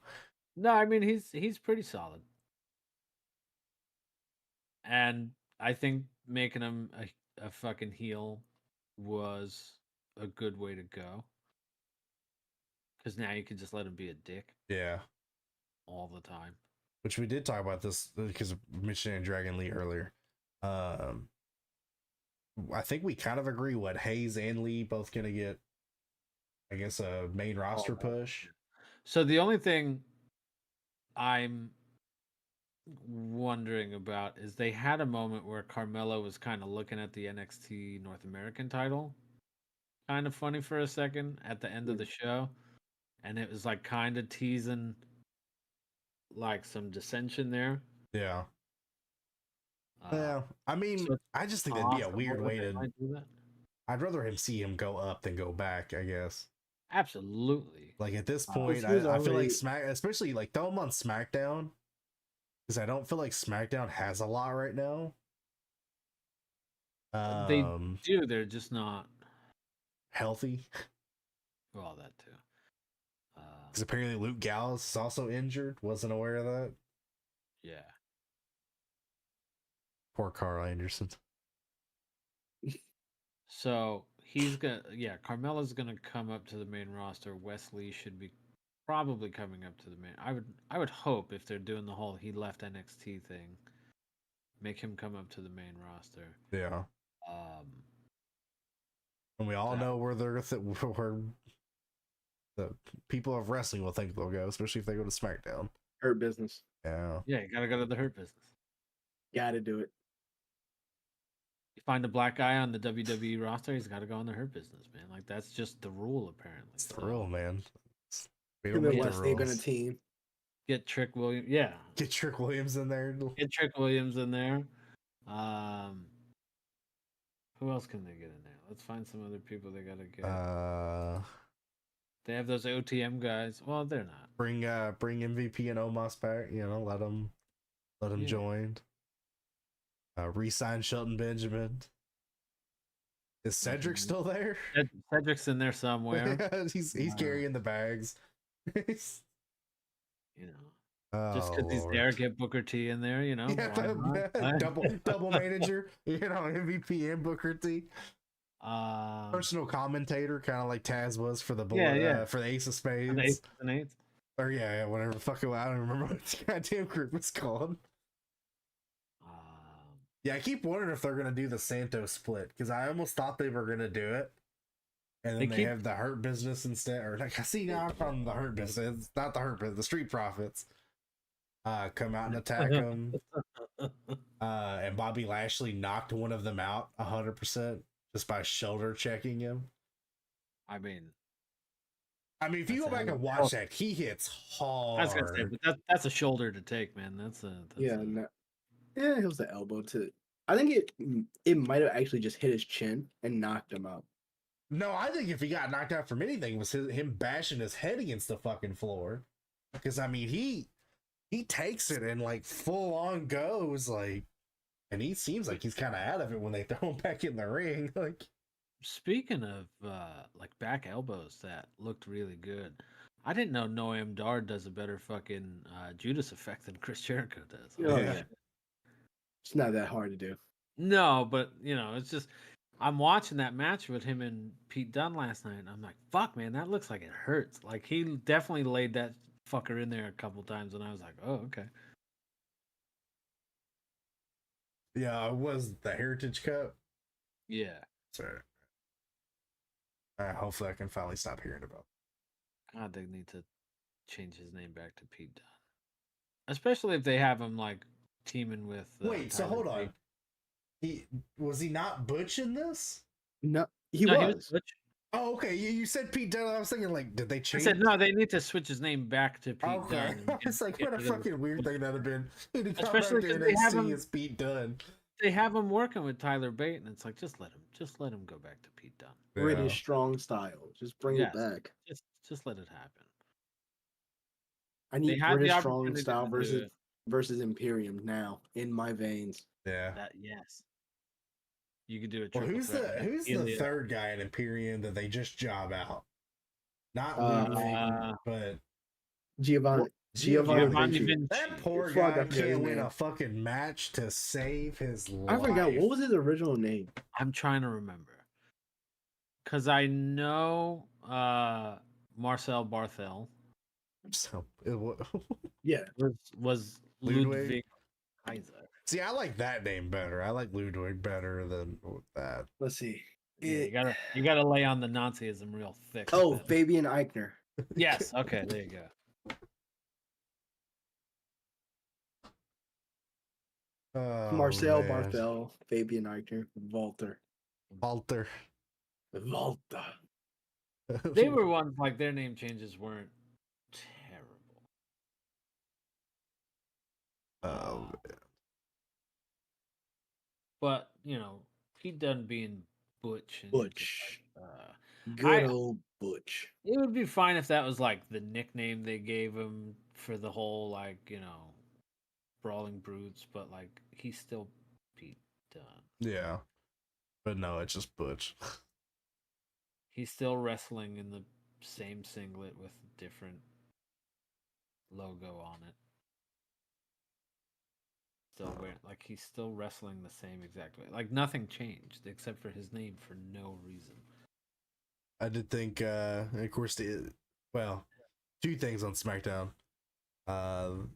no, I mean he's pretty solid, and I think making him a fucking heel was a good way to go. Because now you can just let him be a dick. Yeah. All the time. Which we did talk about this because of Mission and Dragon Lee earlier. I think we kind of agree what Hayes and Lee both going to get, I guess, a main roster push. So the only thing I'm wondering about is they had a moment where Carmelo was kind of looking at the NXT North American title. Kind of funny for a second at the end of the show. And it was like kind of teasing like some dissension there. Yeah. Yeah. I mean, I just think that'd be a weird way to do that. I'd rather see him go up than go back, I guess. Absolutely. Like at this point, I feel like especially like throw him on SmackDown, because I don't feel like SmackDown has a lot right now. They do. They're just not healthy. Well, that too. Because apparently Luke Gallows is also injured. Wasn't aware of that. Yeah. Poor Carl Anderson. So Carmella's gonna come up to the main roster. Wesley should be probably coming up to the main. I would hope if they're doing the whole he left NXT thing, make him come up to the main roster. Yeah. Um, And we all that- know where where the people of wrestling will think they'll go, especially if they go to SmackDown. Hurt Business. Yeah. Yeah, you gotta go to the Hurt Business. Gotta do it. You find a black guy on the WWE roster, he's got to go on the Hurt Business, man. Like that's just the rule, apparently. It's the rule, man. We Him don't and make the Wesley been a rules. team. Get Trick Williams, yeah. Get Trick Williams in there. Get Trick Williams in there. Who else can they get in there? Let's find some other people they gotta get. They have those OTM guys. Well, they're not. Bring MVP and Omos back. You know, let them Yeah. join. Re-sign Shelton Benjamin. Is Cedric still there? Cedric's in there somewhere. he's carrying the bags. You know, just because he's Lord. there, get Booker T in there. You know, Yeah, why not? double manager. You know, MVP and Booker T. Um, Personal commentator, kind of like Taz was for the for the Ace of Spades. and the eighth and eighth. Or yeah, whatever. Fucking, I don't remember what the goddamn group was called. Yeah, I keep wondering if they're gonna do the Santos split because I almost thought they were gonna do it, and then they have the Hurt Business instead. Or like, I see now from the Hurt Business, it's not the Hurt Business, the Street Profits. Come out and attack them. And Bobby Lashley knocked one of them out 100% just by shoulder checking him. I mean, if you go back and watch that, he hits hard. I was gonna say, but that's a shoulder to take, man. It was the elbow to. I think it might have actually just hit his chin and knocked him out. No, I think if he got knocked out from anything, it was him bashing his head against the fucking floor. Because he takes it and like full on goes like, and he seems like he's kind of out of it when they throw him back in the ring. Like, speaking of like back elbows that looked really good. I didn't know Noam Dar does a better fucking Judas effect than Chris Jericho does. Oh, yeah. It's not that hard to do. No, but it's just I'm watching that match with him and Pete Dunne last night, and I'm like, fuck, man, that looks like it hurts. Like he definitely laid that fucker in there a couple times, and I was like, oh, okay. Yeah, it was the Heritage Cup. Yeah. Sorry. Hopefully I can finally stop hearing about it. God, they need to change his name back to Pete Dunne. Especially if they have him like teaming with Wait, so hold on. He not Butch in this? No, he was. Butch. Oh, okay. You said Pete Dunne. I was thinking, like, did they change? I said no. They need to switch his name back to Pete Dunne. It's like, what a fucking weird thing that'd have been. Especially because they have him as Pete Dunne. They have him working with Tyler Bate, and it's like, just let him go back to Pete Dunne. British strong style. Just bring it back. Just let it happen. I need British strong style versus Imperium now in my veins. Yeah. Yes. You could do it. Well, who's the third guy in Imperium that they just job out? Not Ludwig, but Giovanni Vinci. That poor guy can't win a fucking match to save his life. I forgot what was his original name. I'm trying to remember. Cause I know Marcel Barthel. So yeah, was Ludwig Kaiser. See, I like that name better. I like Ludwig better than that. Let's see. Yeah, you gotta lay on the Nazism real thick. Oh, Fabian Eichner. Yes. Okay. There you go. Oh, Marcel Barthel, Fabian Eichner, Walter. They were ones like their name changes weren't terrible. Oh man. But Pete Dunne being Butch. Good old Butch. It would be fine if that was like the nickname they gave him for the whole Brawling Brutes, but like he's still Pete Dunne. Yeah. But no, it's just Butch. He's still wrestling in the same singlet with different logo on it. Still wearing, like, he's still wrestling the same exact way. Like, nothing changed except for his name for no reason. I did think, of course, well, two things on SmackDown. The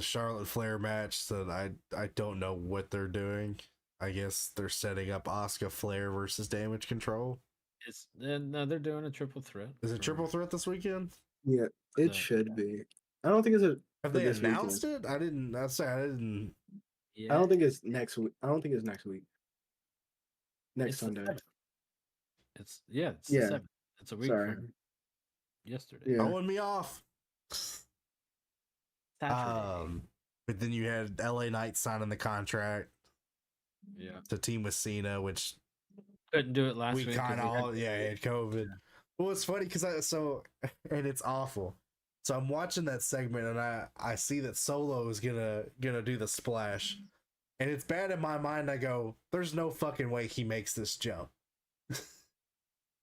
Charlotte Flair match that I don't know what they're doing. I guess they're setting up Asuka Flair versus Damage Control. No, they're doing a triple threat. Is it triple threat this weekend? Yeah, it should be. I don't think it's a. Have for they this announced weekend. it? I didn't. I'd say I didn't. Yeah, I don't think it's next week. I don't think it's next week. Next it's the Sunday. 7th. It's the Yeah. 7th. It's a week Sorry. from yesterday. Yeah. Throwing me off. Saturday. But then you had LA Knight signing the contract Yeah. to team with Cena, which Couldn't do it last we week. kind of all, yeah, had COVID. Well, it's funny because and it's awful. So I'm watching that segment and I see that Solo is gonna do the splash, and it's bad in my mind. I go, there's no fucking way he makes this jump.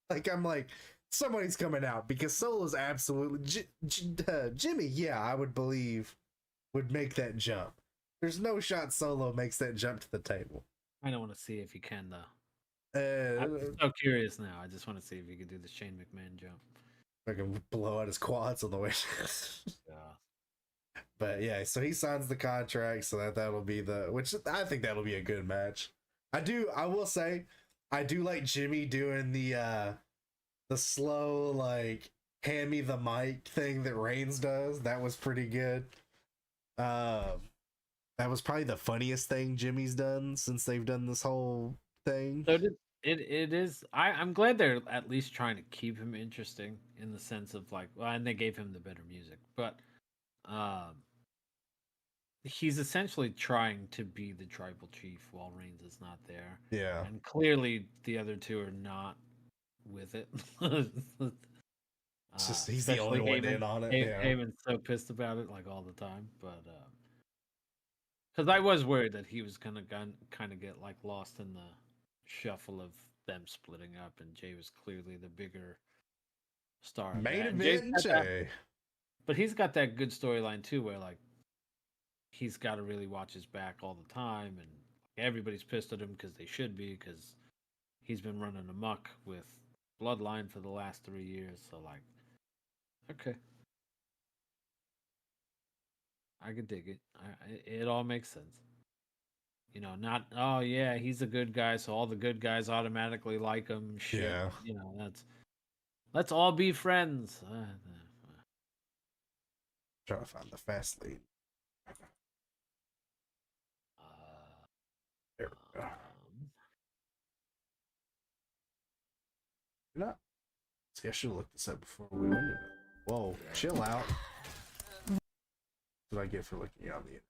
I'm like, somebody's coming out because Solo's absolutely Jimmy. Yeah, I would believe would make that jump. There's no shot Solo makes that jump to the table. I don't want to see if he can though. I'm so curious now. I just want to see if he could do the Shane McMahon jump. I can blow out his quads on the way. Yeah. But yeah, so he signs the contract, so that'll be which I think that'll be a good match. I will say, I do like Jimmy doing the slow, like, hand me the mic thing that Reigns does. That was pretty good. That was probably the funniest thing Jimmy's done since they've done this whole thing. So it is. I'm glad they're at least trying to keep him interesting in the sense of, like, well, and they gave him the better music, but he's essentially trying to be the tribal chief while Reigns is not there. Yeah, and clearly the other two are not with it. it's just he's the only one in on it. Yeah, Heyman's so pissed about it, like, all the time, but because I was worried that he was gonna kind of get, like, lost in the shuffle of them splitting up, and Jay was clearly the bigger star. main event Jay. But he's got that good storyline too, where, like, he's got to really watch his back all the time, and everybody's pissed at him because they should be, because he's been running amok with Bloodline for the last 3 years. So, like, okay, I could dig it. It all makes sense. You know, not, oh yeah, he's a good guy, so all the good guys automatically like him. Shit. Yeah. You know, let's all be friends. Trying to find the fast lead. There we go. Not. See, I should have looked this up before we went into it. Whoa, chill out. What did I get for looking on the internet?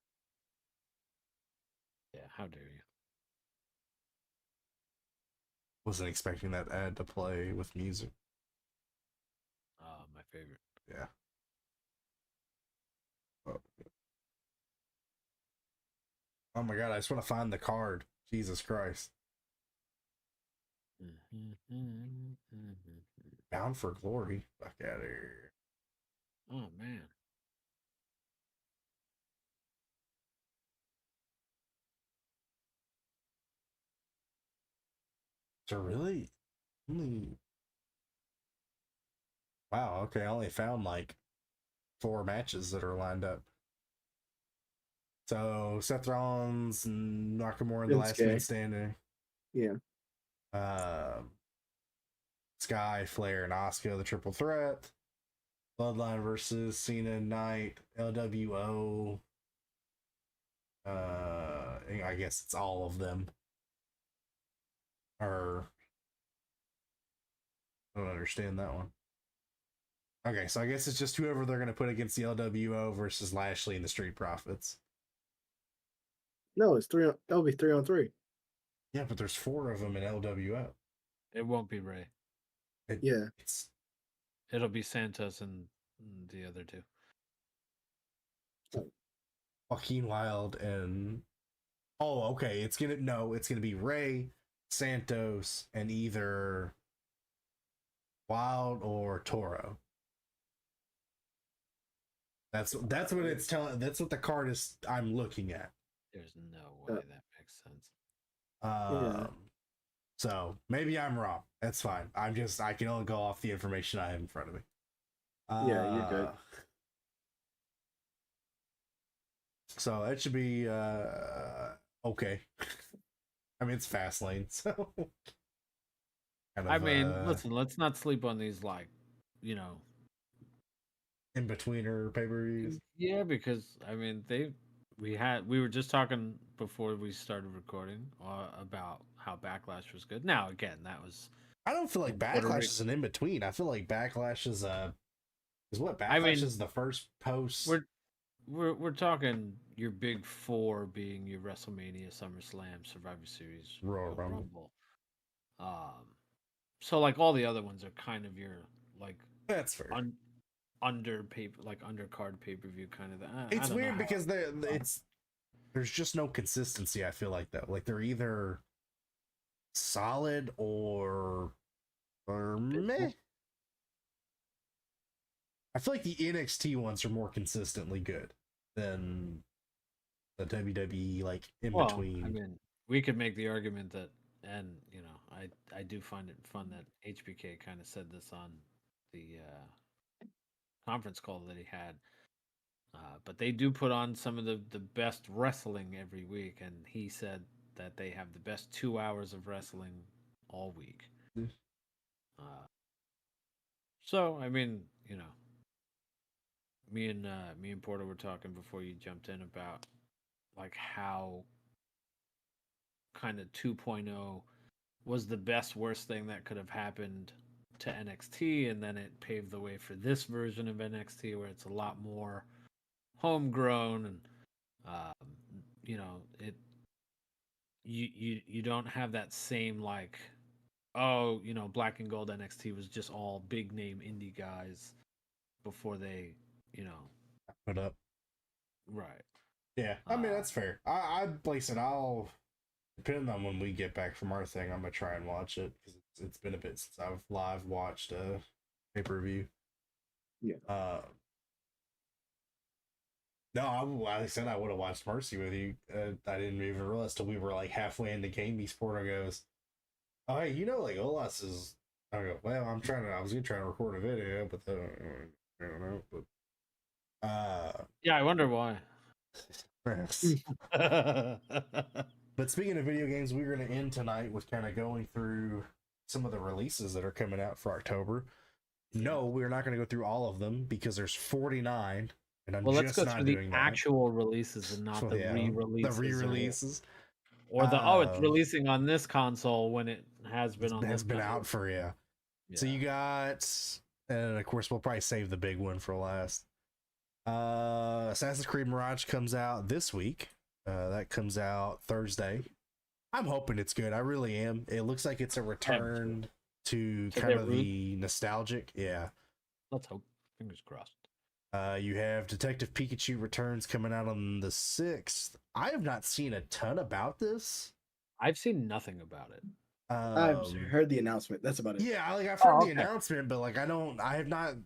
Yeah, how dare you? Wasn't expecting that ad to play with music. My favorite. Yeah. Oh my god, I just want to find the card. Jesus Christ. Bound for Glory. Fuck out of here. Oh man. So really only, wow, okay, I only found like 4 matches that are lined up. So Seth Rollins and Nakamura in the last man standing. Yeah. Sky, Flair, and Asuka, the triple threat. Bloodline versus Cena and Knight, LWO. I guess it's all of them. Or I don't understand that one. Okay, so I guess it's just whoever they're going to put against the LWO versus Lashley and the Street Profits. No, it's 3. That'll be 3-on-3. Yeah, but there's 4 of them in LWO. It won't be Ray. It'll be Santos and the other two. Joaquin Wilde and it's gonna be Ray, Santos, and either Wild or Toro. That's what it's telling. That's what the card is. I'm looking at. There's no way that makes sense. Yeah. So maybe I'm wrong. That's fine. I can only go off the information I have in front of me. Yeah, you're good. So it should be okay. I mean, it's fast lane, so. Listen, let's not sleep on these, in betweener pay per views. Yeah, because we were just talking before we started recording about how Backlash was good. Now, again, that was. I don't feel like Backlash is an in between. I feel like Backlash is what Backlash is the first post. We're talking your big four being your WrestleMania, SummerSlam, Survivor Series, Royal Rumble. So like all the other ones are kind of your that's fair. Undercard pay per view kind of. It's weird because there's just no consistency. I feel like that. Like they're either solid or meh. I feel like the NXT ones are more consistently good than the WWE in between. I mean, we could make the argument that, and I do find it fun that HBK kind of said this on the conference call that he had. But they do put on some of the best wrestling every week, and he said that they have the best 2 hours of wrestling all week. So I mean, me and Porter were talking before you jumped in about how kind of 2.0 was the best worst thing that could have happened to NXT, and then it paved the way for this version of NXT where it's a lot more homegrown, and it you don't have that same Black and Gold NXT was just all big name indie guys before they put up. Right. Yeah, I mean that's fair. I'll depending on when we get back from our thing, I'm gonna try and watch it because it's been a bit since I've live watched a pay-per-view. Yeah. No, like I said, I would have watched Mercy with you. I didn't even realize till we were halfway into game. Porter goes, "Oh, hey, Olas is." I go, "Well, I was gonna try to record a video, but I don't know." But yeah, I wonder why. But speaking of video games, we're going to end tonight with kind of going through some of the releases that are coming out for October. No, we're not going to go through all of them because there's 49, and I'm let's go not through doing the actual releases and not the re-releases. The re-releases. Or it's releasing on this console when it has been on. Has been out for yeah. So you got, and of course we'll probably save the big one for last. Assassin's Creed Mirage comes out this week. That comes out Thursday. I'm hoping it's good. I really am. It looks like it's a return to kind of the nostalgic. Yeah. Let's hope. Fingers crossed. You have Detective Pikachu Returns coming out on the 6th. I have not seen a ton about this. I've seen nothing about it. I've heard the announcement. That's about it. Yeah, I've heard the announcement, but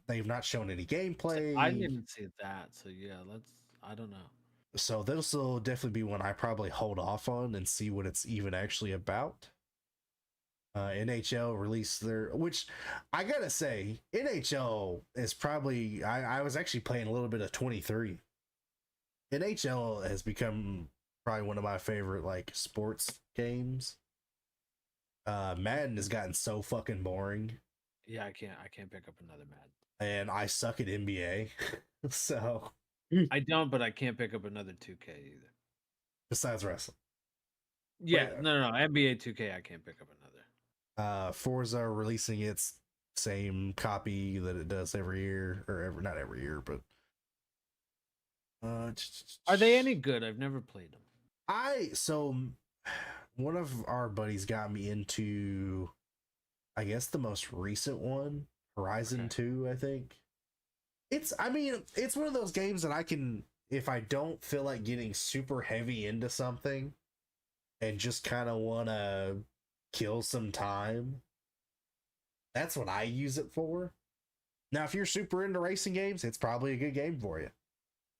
they've not shown any gameplay. I didn't see that, so yeah, I don't know. So this will definitely be one I probably hold off on and see what it's even actually about. NHL released which I gotta say, NHL is probably, I was actually playing a little bit of 23. NHL has become probably one of my favorite sports games. Madden has gotten so fucking boring. Yeah, I can't pick up another Madden. And I suck at NBA. So I don't, but I can't pick up another 2K either. Besides wrestling. Yeah, no. NBA 2K I can't pick up another. Forza releasing its same copy that it does every year, or not every year, but are they any good? I've never played them. So one of our buddies got me into, I guess, the most recent one, Horizon 2, I think. It's one of those games that I can, if I don't feel like getting super heavy into something and just kind of want to kill some time, That's what I use it for. Now, if you're super into racing games, it's probably a good game for you.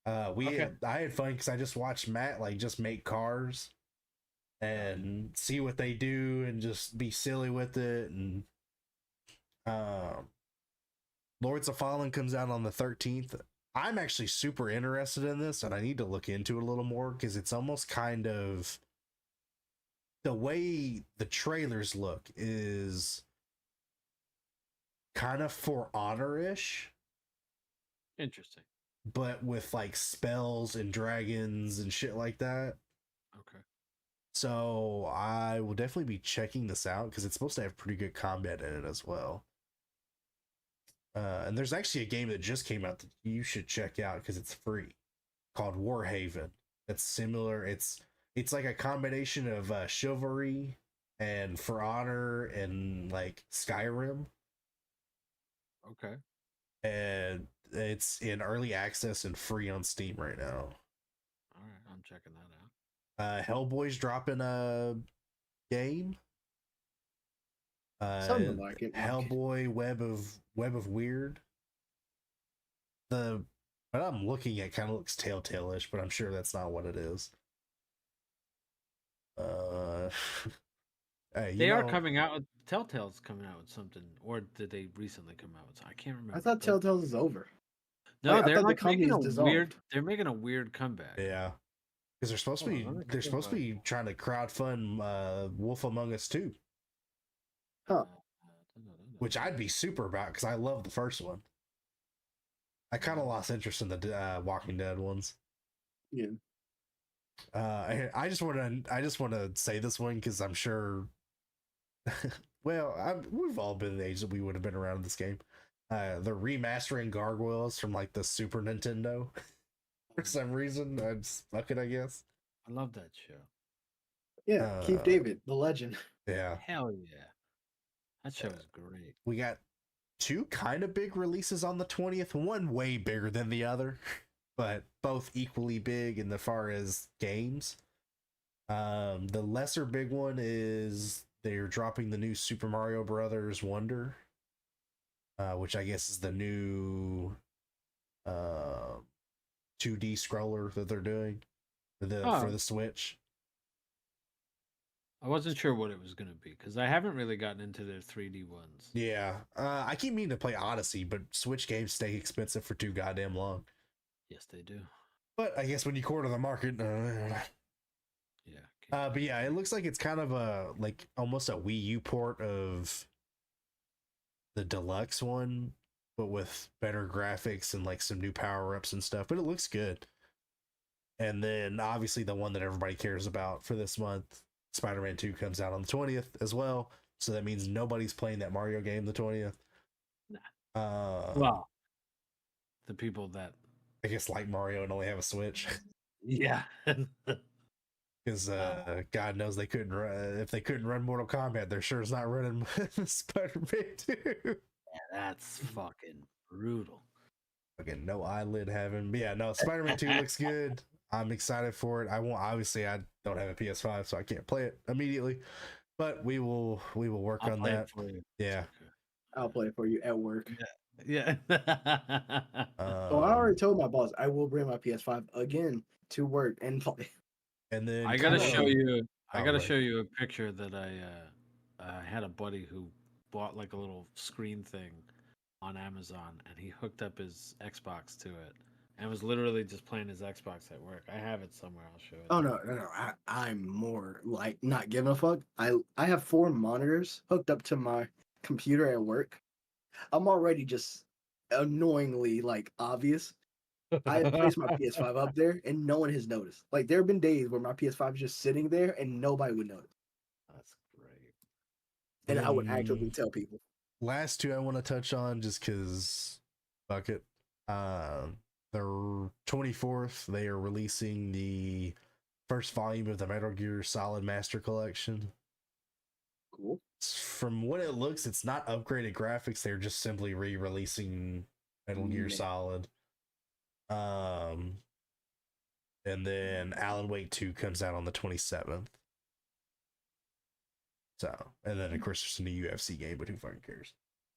Okay. I had fun because I just watched Matt like just make cars and see what they do and just be silly with it. And Lords of Fallen comes out on the 13th. I'm actually super interested in this, and I need to look into it a little more because it's almost kind of the way the trailers look is kind of For Honor-ish, Interesting. but with like spells and dragons and shit like that. Okay. So I will definitely be checking this out because it's supposed to have pretty good combat in it as well. And there's actually a game that just came out that you should check out because it's free, called Warhaven. It's similar. It's like a combination of Chivalry and For Honor and like Skyrim, Okay. and it's in early access and free on Steam right now. All right. I'm checking that out. Hellboy's dropping a game. Something like it. Hellboy Web of Weird. What I'm looking at kind of looks Telltale-ish, but I'm sure that's not what it is. Hey, They are coming out with Telltale's coming out with something, or did they recently come out with something? I can't remember. I thought Telltale's is over. No, Like, I they're thought the like company making is a dissolved. weird. They're making a weird comeback. Yeah, because they're supposed Hold to on, be let me see if I- trying to crowdfund Wolf Among Us 2, Huh. which I'd be super about because I love the first one. I kind of lost interest in the Walking Dead ones. Yeah. I just want to say this one because I'm sure. Well, we've all been the age that we would have been around this game. They're remastering Gargoyles from like the Super Nintendo for some reason. I'm just fucking, I guess. I love that show. Yeah. Keith David, the legend. Yeah, Hell yeah, that show is great. we got two kind of big releases on the 20th. One way bigger than the other, but both equally big in the far as games. The lesser big one is they're dropping the new Super Mario Brothers Wonder, which I guess is the new 2D scroller that they're doing for the Switch. I wasn't sure what it was gonna be because I haven't really gotten into their 3D ones. Yeah, I keep meaning to play Odyssey, but Switch games stay expensive for too goddamn long. Yes, they do. But I guess when you corner the market, Yeah. but yeah, it looks like it's kind of a like almost a Wii U port of the deluxe one, but with better graphics and like some new power ups and stuff. But it looks good. And then obviously the one that everybody cares about for this month, Spider-Man 2, comes out on the 20th as well. So that means nobody's playing that Mario game the 20th. Nah. Well, the people that I guess like Mario and only have a Switch. Yeah. Because God knows they couldn't run. If they couldn't run Mortal Kombat, they're sure as not running Spider-Man 2. Yeah, that's fucking brutal. Fucking no eyelid having. But yeah, no, Spider-Man 2 looks good. I'm excited for it. I don't have a PS5, so I can't play it immediately. But we will work I'll on play that. it for you. Yeah. I'll play it for you at work. Yeah. I already told my boss I will bring my PS5 again to work and play. And then I gotta show you. I gotta right. show you a picture that I had a buddy who bought like a little screen thing on Amazon, and he hooked up his Xbox to it, and was literally just playing his Xbox at work. I have it somewhere. I'll show it. Oh no. I'm more like not giving a fuck. I have 4 monitors hooked up to my computer at work. I'm already just annoyingly like obvious. I have placed my PS5 up there and no one has noticed. Like there have been days where my PS5 is just sitting there and nobody would notice. That's great. And I would actively tell people. Last two I want to touch on just because fuck it. The 24th, they are releasing the first volume of the Metal Gear Solid Master Collection. Cool. From what it looks, it's not upgraded graphics. They're just simply re-releasing Metal Gear Solid. And then Alan Wake 2 comes out on the 27th. So, and then of course there's a new UFC game, but who fucking cares?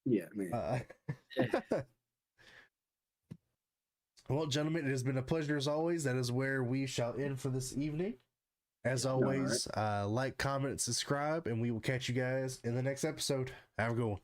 Yeah, man. Well, gentlemen, it has been a pleasure as always. That is where we shall end for this evening. As Yeah. always, like, comment, subscribe, and we will catch you guys in the next episode. Have a good one.